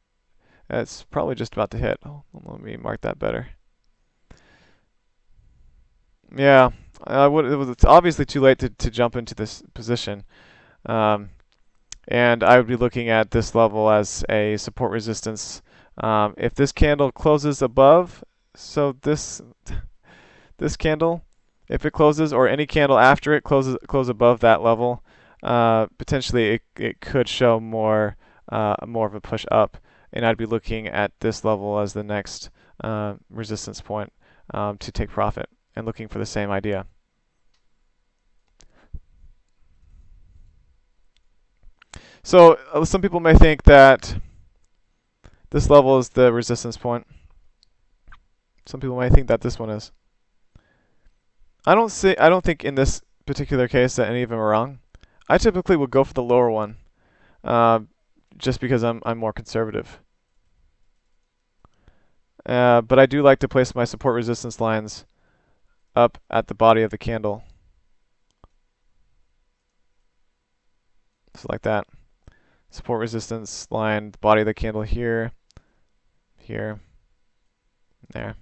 it's probably just about to hit. Oh, let me mark that better. Yeah, it's obviously too late to jump into this position. And I would be looking at this level as a support resistance. If this candle closes above, so this candle, if it closes or any candle after it close above that level, potentially it could show more of a push up, and I'd be looking at this level as the next resistance point to take profit and looking for the same idea. So some people may think that this level is the resistance point. Some people may think that this one is. I don't think in this particular case that any of them are wrong. I typically would go for the lower one, just because I'm more conservative. But I do like to place my support resistance lines up at the body of the candle. So like that. Support resistance line, the body of the candle here, here, there.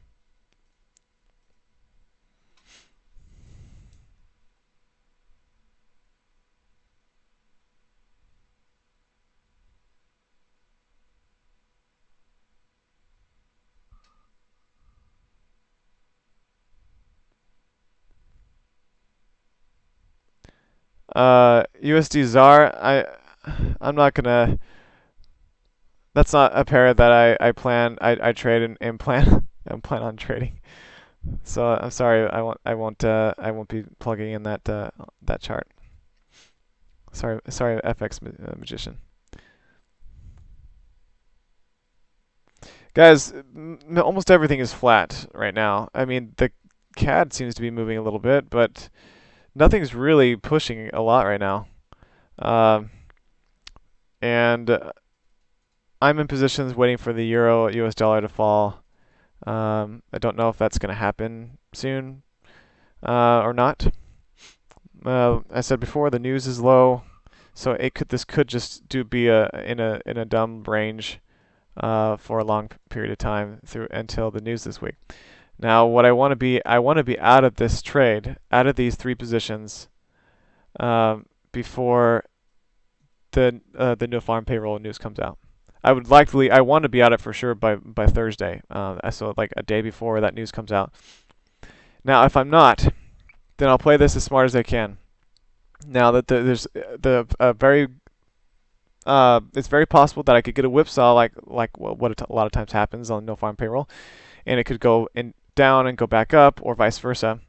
USD ZAR, I'm not gonna. That's not a pair that I trade and plan and plan on trading. So I'm sorry, I won't be plugging in that chart. Sorry, FX magician. Guys, almost everything is flat right now. I mean, the CAD seems to be moving a little bit, but nothing's really pushing a lot right now. Um, and I'm in positions waiting for the euro US dollar to fall. I don't know if that's going to happen soon or not. I said before, the news is low, so this could just be in a dumb range for a long period of time through until the news this week. Now, what I want to be out of this trade, out of these three positions, before the no farm payroll news comes out. I want to be out of it for sure by Thursday. So like a day before that news comes out. Now, if I'm not, then I'll play this as smart as I can. Now that there's very it's very possible that I could get a whipsaw like what a lot of times happens on no farm payroll, and it could go down and go back up, or vice versa.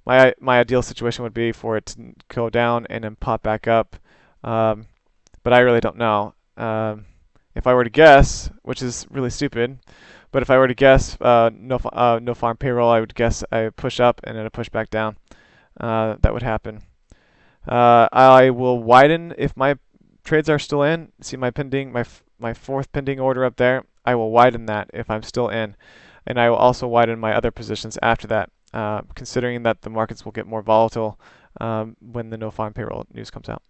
My ideal situation would be for it to go down and then pop back up, but I really don't know. If I were to guess, which is really stupid, but if I were to guess no farm payroll, I would guess I push up and then a push back down. That would happen. I will widen if my trades are still in. See my pending, my fourth pending order up there. I will widen that if I'm still in, and I will also widen my other positions after that, considering that the markets will get more volatile when the no farm payroll news comes out.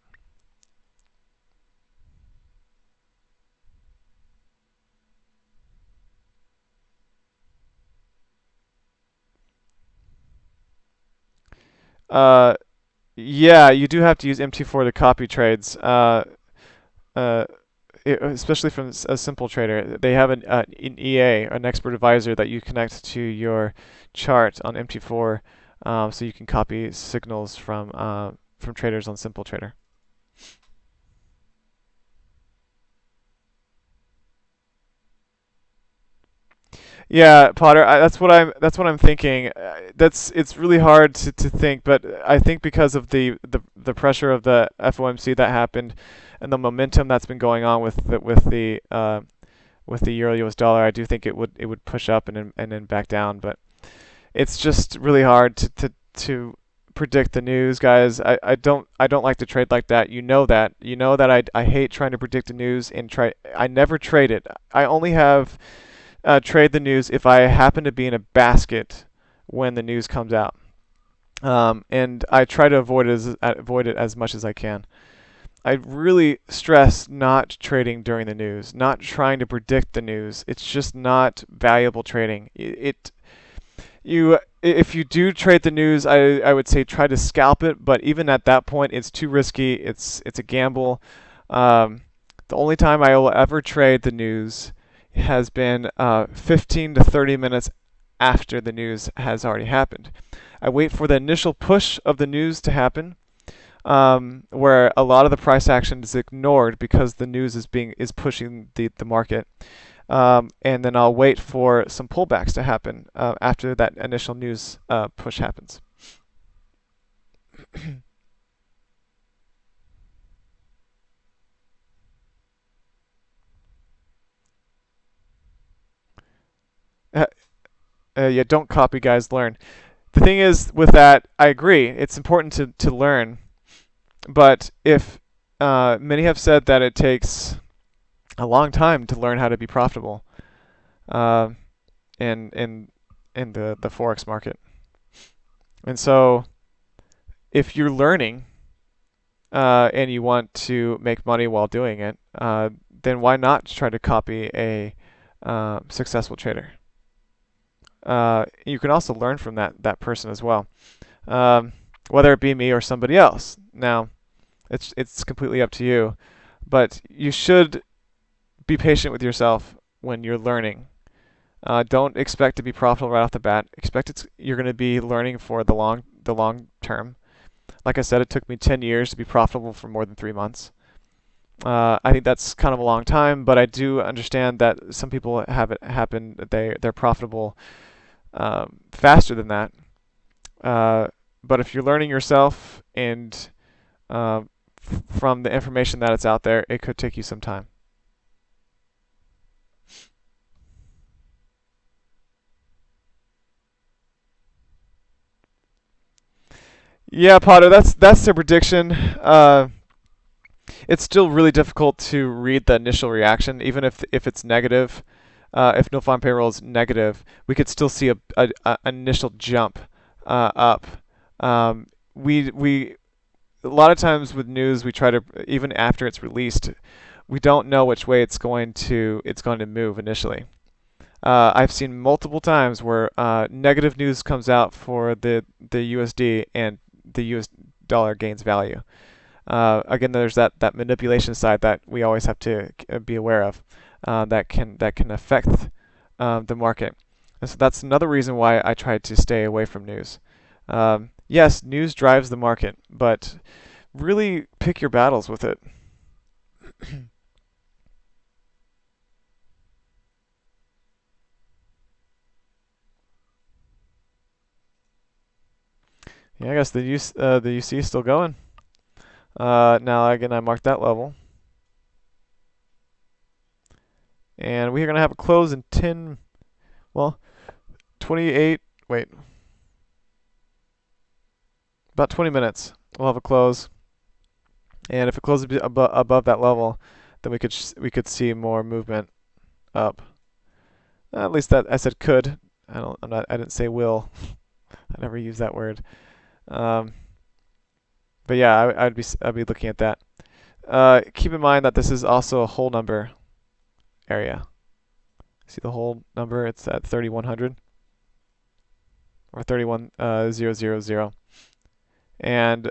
Uh, yeah, you do have to use MT4 to copy trades. Uh, Especially from a SimpleTrader, they have an EA, an expert advisor that you connect to your chart on MT4, so you can copy signals from traders on SimpleTrader. Yeah, Potter, that's what I'm thinking. It's really hard to think, but I think because of the pressure of the FOMC that happened, and the momentum that's been going on with the euro US dollar, I do think it would push up and then back down. But it's just really hard to predict the news, guys. I don't like to trade like that. You know that I hate trying to predict the news and try. I never trade it. I only have trade the news if I happen to be in a basket when the news comes out. And I try to avoid it as much as I can. I really stress not trading during the news, not trying to predict the news. It's just not valuable trading. If you do trade the news, I would say try to scalp it, but even at that point, it's too risky. It's a gamble. The only time I will ever trade the news has been 15 to 30 minutes after the news has already happened. I wait for the initial push of the news to happen, where a lot of the price action is ignored because the news is pushing the market. And then I'll wait for some pullbacks to happen after that initial news push happens. Yeah, don't copy, guys. Learn. The thing is, with that, I agree. It's important to learn, but if many have said that it takes a long time to learn how to be profitable uh, in the forex market, and so if you're learning and you want to make money while doing it, then why not try to copy a successful trader? You can also learn from that person as well, whether it be me or somebody else. Now, it's completely up to you, but you should be patient with yourself when you're learning. Don't expect to be profitable right off the bat. You're going to be learning for the long term. Like I said, it took me 10 years to be profitable for more than 3 months. I think that's kind of a long time, but I do understand that some people have it happen that they're profitable faster than that. But if you're learning yourself and uh, from the information that it's out there, it could take you some time. Yeah, Potter, that's the prediction. It's still really difficult to read the initial reaction, even if it's negative. If no farm payroll is negative, we could still see a initial jump up. We a lot of times with news, we try to, even after it's released, we don't know which way it's going to move initially. I've seen multiple times where negative news comes out for the USD and the US dollar gains value. Again, there's that manipulation side that we always have to be aware of, that can affect the market. And so that's another reason why I try to stay away from news. Yes, news drives the market, but really pick your battles with it. Yeah, I guess the UC is still going. Now again, I marked that level, and we are gonna have a close in 10. Well, 28. Wait, about 20 minutes. We'll have a close, and if it closes above that level, then we could see more movement up. At least that I said could. I didn't say will. I never use that word. Um, but yeah, I'd be looking at that. Keep in mind that this is also a whole number area. See the whole number? It's at 3100 or 31000. And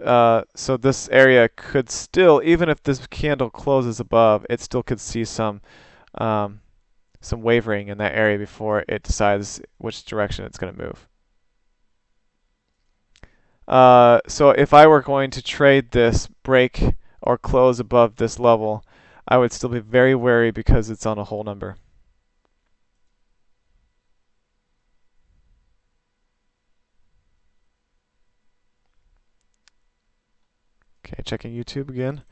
so this area could still, even if this candle closes above, it still could see some wavering in that area before it decides which direction it's going to move. So if I were going to trade this break or close above this level, I would still be very wary because it's on a whole number. Okay, checking YouTube again.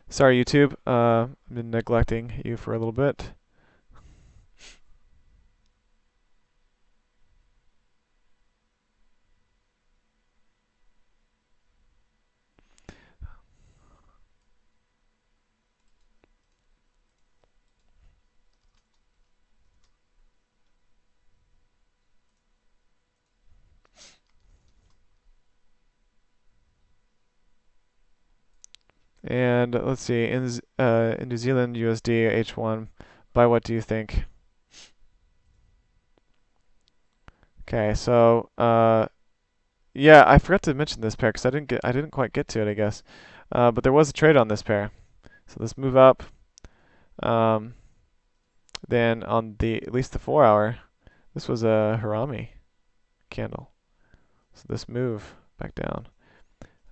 Sorry, YouTube. I've been neglecting you for a little bit. And let's see, in New Zealand USD H1, by what do you think? Okay, so yeah, I forgot to mention this pair because I didn't quite get to it, I guess. But there was a trade on this pair. So let's move up. Um, then on at least the 4 hour, this was a Harami candle. So this move back down.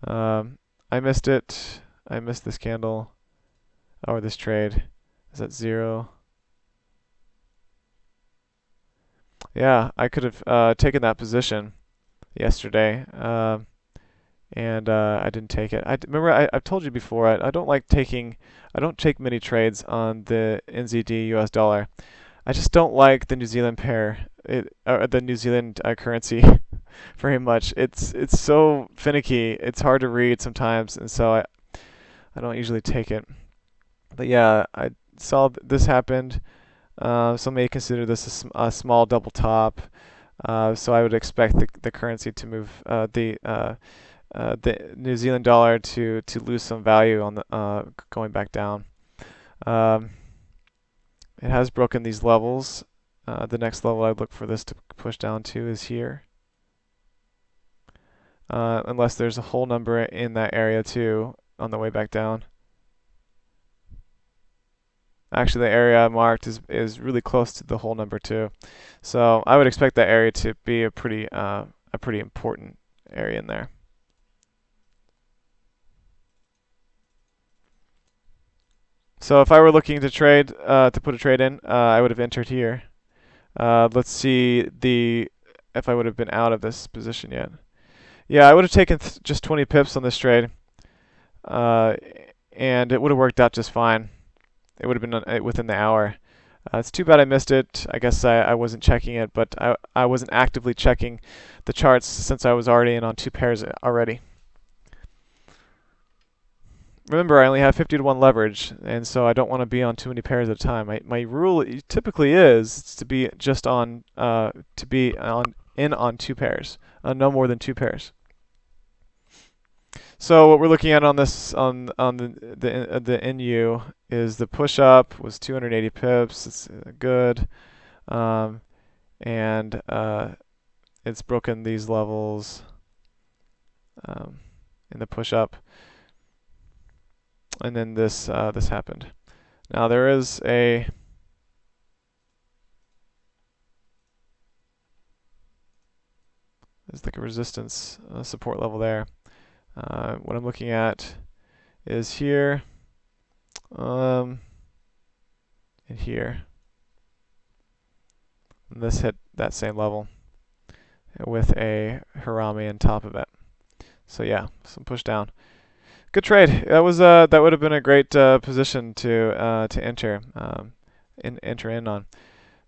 I missed it. I missed this candle or this trade. Is that 0? Yeah, I could have taken that position yesterday, and I didn't take it. Remember I've told you before. I don't like taking. I don't take many trades on the NZD US dollar. I just don't like the New Zealand pair, or the New Zealand currency very much. It's so finicky. It's hard to read sometimes, and so I don't usually take it. But yeah, I saw this happened. Some may consider this a small double top. So I would expect the currency to move the New Zealand dollar to lose some value on the going back down. Um, it has broken these levels. The next level I'd look for this to push down to is here. Unless there's a whole number in that area too on the way back down. Actually, the area I marked is really close to the whole number too. So I would expect that area to be a pretty important area in there. So if I were looking to trade, to put a trade in, I would have entered here. Let's see if I would have been out of this position yet. Yeah, I would have taken just 20 pips on this trade, and it would have worked out just fine. It would have been within the hour. It's too bad I missed it. I guess I wasn't checking it, but I wasn't actively checking the charts since I was already in on two pairs already. remember, I only have 50 to 1 leverage, and so I don't want to be on too many pairs at a time. My rule typically is to be just on on 2 pairs, no more than 2 pairs. So what we're looking at on this on the NU is the push up was 280 pips. It's good, and it's broken these levels in the push up, and then this happened. Now there's like a resistance support level there. What I'm looking at is here, and here. And this hit that same level with a Harami on top of it. So yeah, some push down. Good trade. That was that would have been a great position to enter enter in on.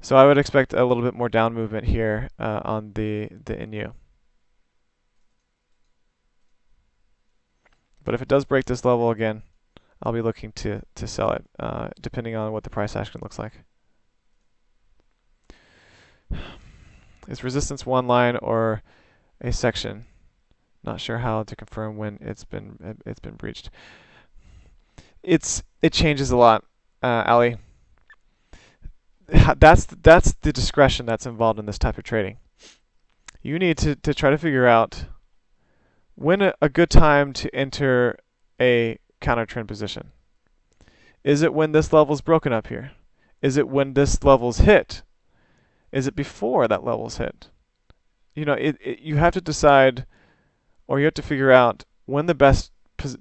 So I would expect a little bit more down movement here on the NU. But if it does break this level again, I'll be looking to sell it, depending on what the price action looks like. Is resistance one line or a section? Not sure how to confirm when it's been breached. It changes a lot, Ali. That's the discretion that's involved in this type of trading. You need to try to figure out when a good time to enter a counter trend position. Is it when this level's broken up here? Is it when this level's hit? Is it before that level's hit? You know, you have to decide, or you have to figure out when the best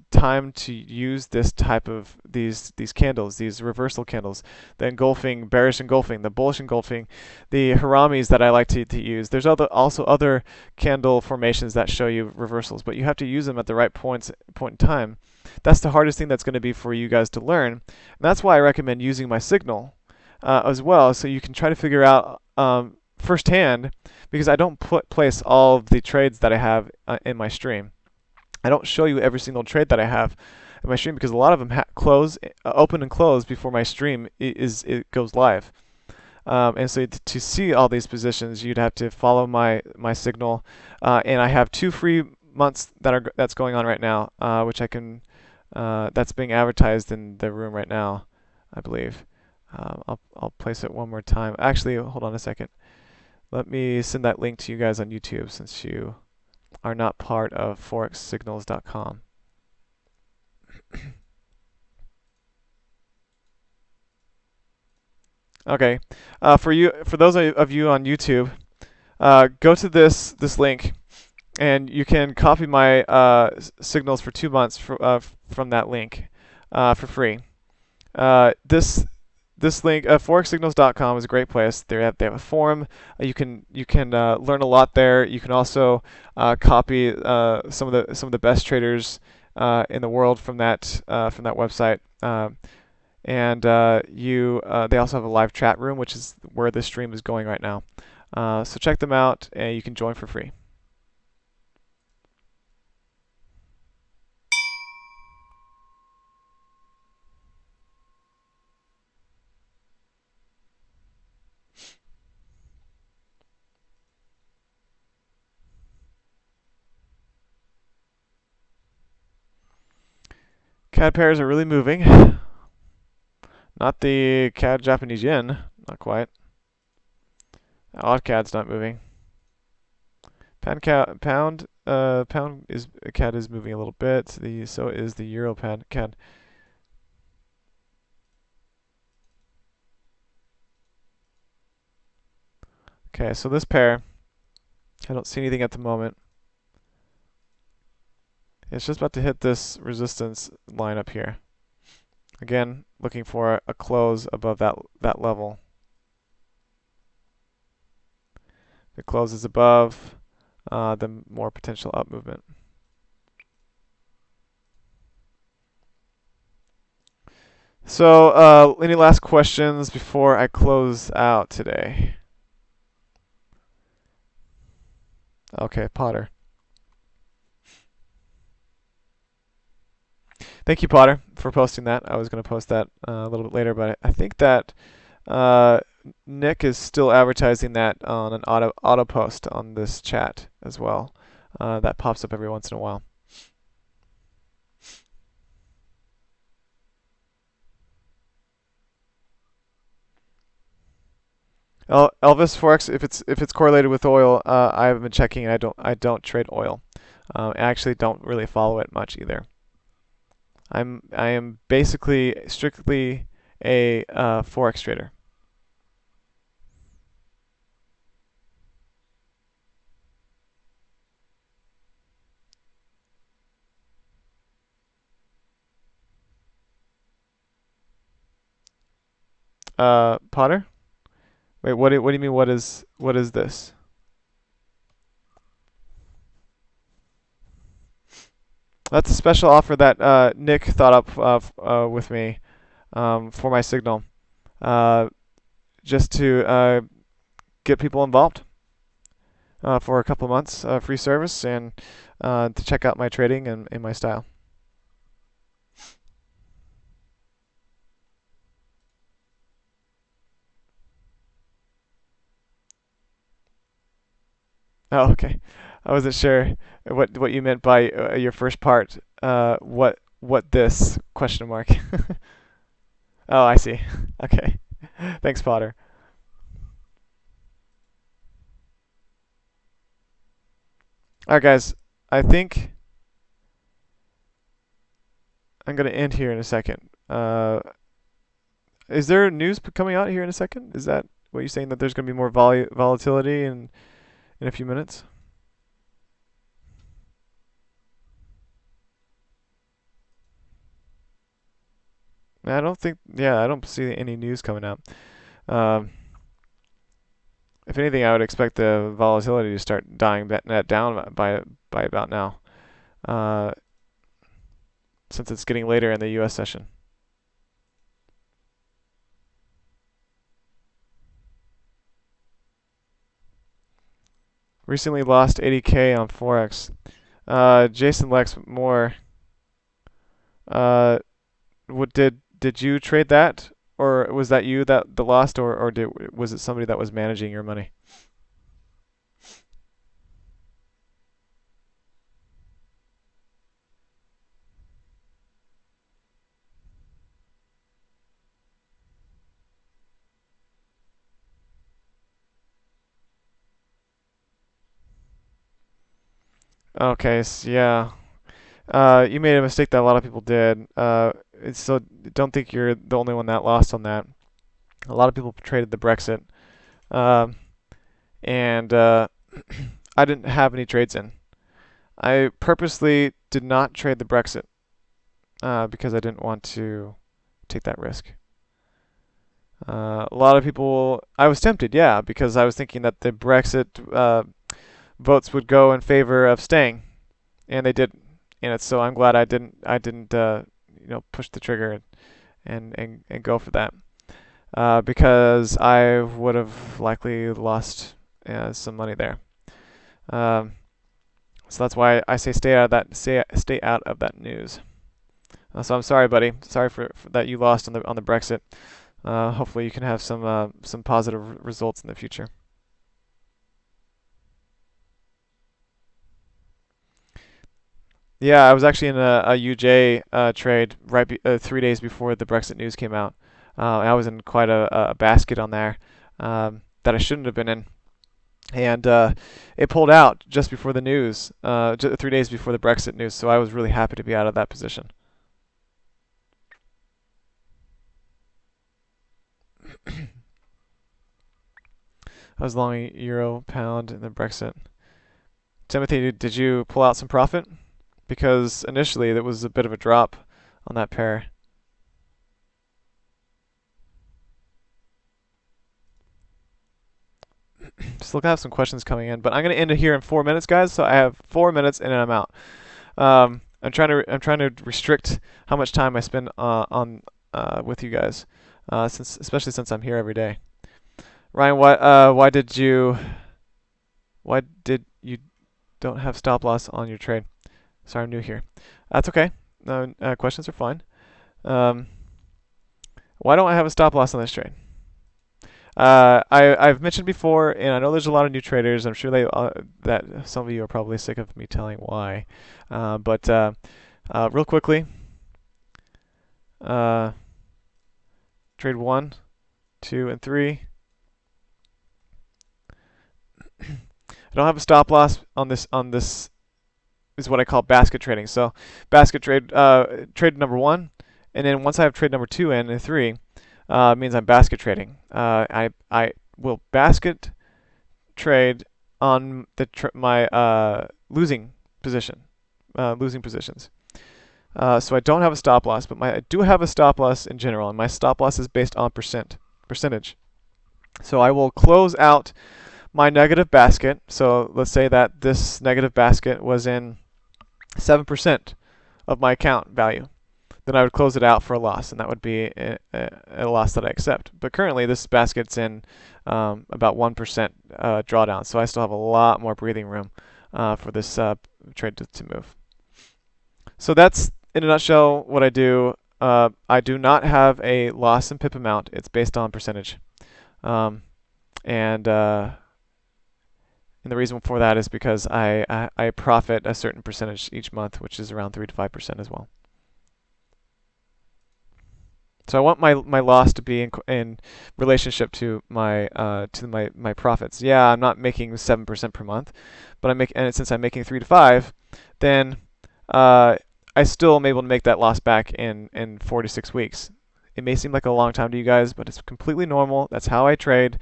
time to use this type of these candles, these reversal candles, the engulfing, bearish engulfing, the bullish engulfing, the haramis that I like to use. There's also other candle formations that show you reversals, but you have to use them at the right point in time. That's the hardest thing that's going to be for you guys to learn, and that's why I recommend using my signal as well, so you can try to figure out firsthand, because I don't place all of the trades that I have in my stream. I don't show you every single trade that I have in my stream because a lot of them open and close before my stream it goes live. And so to see all these positions, you'd have to follow my signal. And I have 2 free months that's going on right now, which I can that's being advertised in the room right now, I believe. I'll place it one more time. Actually, hold on a second. Let me send that link to you guys on YouTube since you are not part of forexsignals.com. Okay, for those of you on YouTube, go to this link, and you can copy my signals for 2 months from that link for free. This link, forexsignals.com, is a great place. They have a forum. You can learn a lot there. You can also copy some of the best traders in the world from that website. And they also have a live chat room, which is where this stream is going right now. So check them out, and you can join for free. CAD pairs are really moving. Not the CAD Japanese yen, not quite. Odd CAD's not moving. Pound is CAD is moving a little bit. So is the Euro CAD. Okay, so this pair, I don't see anything at the moment. It's just about to hit this resistance line up here. Again, looking for a close above that level. If it closes above, then more potential up movement. So, any last questions before I close out today? Okay, Potter. Thank you, Potter, for posting that. I was going to post that a little bit later, but I think that uh, Nick is still advertising that on an auto post on this chat as well. That pops up every once in a while. Elvis Forex, if it's correlated with oil, I haven't been checking. I don't trade oil. I actually don't really follow it much either. I am basically strictly a forex trader. Potter? Wait, what do you mean? What is this? That's a special offer that Nick thought up with me for my signal, uh, just to get people involved for a couple of months free service and to check out my trading and my style. Oh, okay. I wasn't sure what you meant by your first part. What this question mark? Oh, I see. Okay. Thanks, Potter. All right, guys. I think I'm gonna end here in a second. Is there news coming out here in a second? Is that what you're saying, that there's gonna be more volatility in a few minutes? I don't think. Yeah, I don't see any news coming out. Um, if anything, I would expect the volatility to start dying down by about now, uh, since it's getting later in the U.S. session. Recently lost 80K on forex. Jason Lex Moore. Uh, did you trade that, or was that you that lost, or was it somebody that was managing your money? Okay, so yeah. You made a mistake that a lot of people did. So don't think you're the only one that lost on that. A lot of people traded the Brexit, um, and I didn't have any trades in. I purposely did not trade the Brexit because I didn't want to take that risk. A lot of people, I was tempted, yeah, because I was thinking that the Brexit votes would go in favor of staying, and they did. And so I'm glad I didn't push the trigger and go for that, because I would have likely lost some money there. Um, so that's why I say stay out of that stay out of that news. So I'm sorry, buddy. Sorry for that you lost on the Brexit. Hopefully you can have some positive results in the future. Yeah, I was actually in a UJ trade 3 days before the Brexit news came out. I was in quite a basket on there that I shouldn't have been in, and it pulled out just before the news, 3 days before the Brexit news. So I was really happy to be out of that position. I was long euro, pound, and the Brexit. Timothy, did you pull out some profit? Because initially there was a bit of a drop on that pair. Still have some questions coming in, but I'm gonna end it here in 4 minutes, guys. So I have 4 minutes and then I'm out. I'm trying to restrict how much time I spend on with you guys, especially since I'm here every day. Ryan, why did you don't have stop loss on your trade? Sorry, I'm new here. That's okay. questions are fine. Why don't I have a stop loss on this trade? I've mentioned before, and I know there's a lot of new traders. I'm sure that some of you are probably sick of me telling why. But real quickly, trade 1, 2, and 3. I don't have a stop loss on this. Is what I call basket trading. So basket trade, trade number 1, and then once I have trade number 2 and 3, means I'm basket trading. I will basket trade on my losing positions. So I don't have a stop loss, but I do have a stop loss in general, and my stop loss is based on percentage. So I will close out my negative basket. So let's say that this negative basket was in 7% of my account value. Then I would close it out for a loss, and that would be a loss that I accept. But currently, this basket's in about 1% drawdown, so I still have a lot more breathing room for this trade to move. So that's, in a nutshell, what I do. I do not have a loss in pip amount. It's based on percentage. And the reason for that is because I profit a certain percentage each month, which is around 3 to 5% as well. So I want my loss to be in relationship to my profits. Yeah, I'm not making 7% per month, but since I'm making 3 to 5, then I still am able to make that loss back in 4 to 6 weeks. It may seem like a long time to you guys, but it's completely normal. That's how I trade.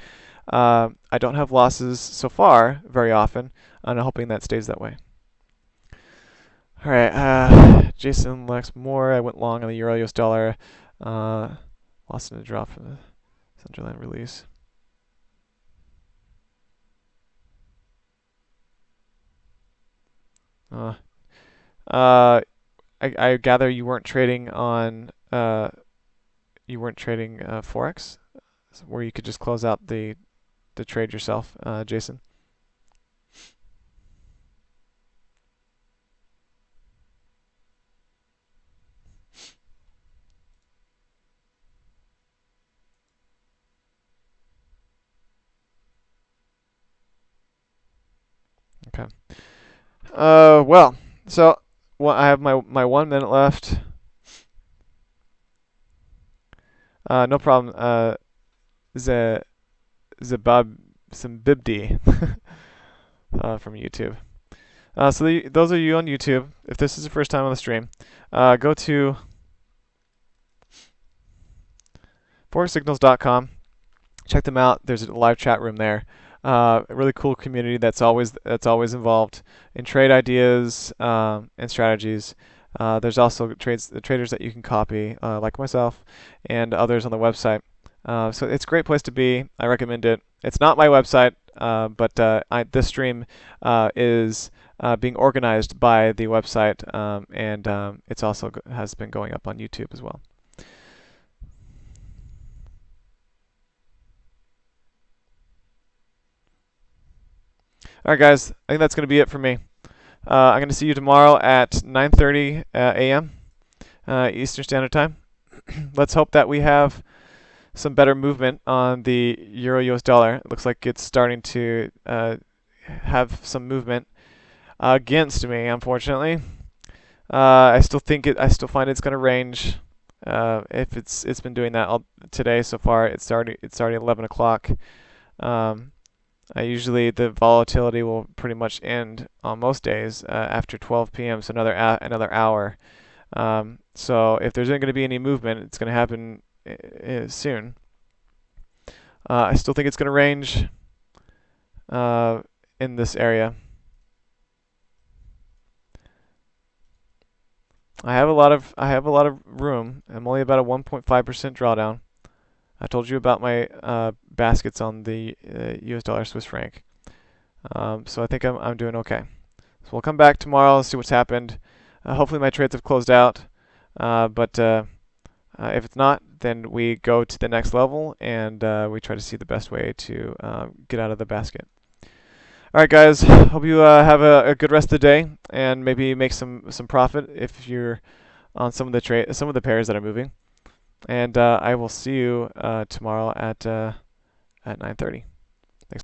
I don't have losses so far very often, and I'm hoping that stays that way. All right, Jason Lex Moore. I went long on the Euro US dollar. Lost in a drop from the central line release. I gather you weren't trading on forex, where you could just close out the trade yourself, Jason. Okay. Well, so I have my 1 minute left. No problem. Zabab Simbibdi from YouTube. So those of you on YouTube, if this is the first time on the stream, go to forexsignals.com. Check them out. There's a live chat room there. A really cool community that's always involved in trade ideas and strategies. There's also traders that you can copy, like myself and others on the website. So it's a great place to be. I recommend it. It's not my website, but this stream is being organized by the website, and it's also has been going up on YouTube as well. All right, guys. I think that's going to be it for me. I'm going to see you tomorrow at 9:30 a.m. Eastern Standard Time. Let's hope that we have some better movement on the Euro US dollar. It looks like it's starting to have some movement against me, unfortunately. I still find it's going to range. If it's been doing that all today so far. It's already 11 o'clock. Usually the volatility will pretty much end on most days after 12 p.m. So another hour. So if there's going to be any movement, it's going to happen soon. I still think it's going to range in this area. I have a lot of room. I'm only about a 1.5% drawdown. I told you about my baskets on the US dollar Swiss franc. So I think I'm doing okay. So we'll come back tomorrow and see what's happened. Hopefully my trades have closed out. But if it's not, then we go to the next level and we try to see the best way to get out of the basket. All right, guys. Hope you have a good rest of the day and maybe make some profit if you're on some of the pairs that are moving. And I will see you tomorrow at 9:30. Thanks.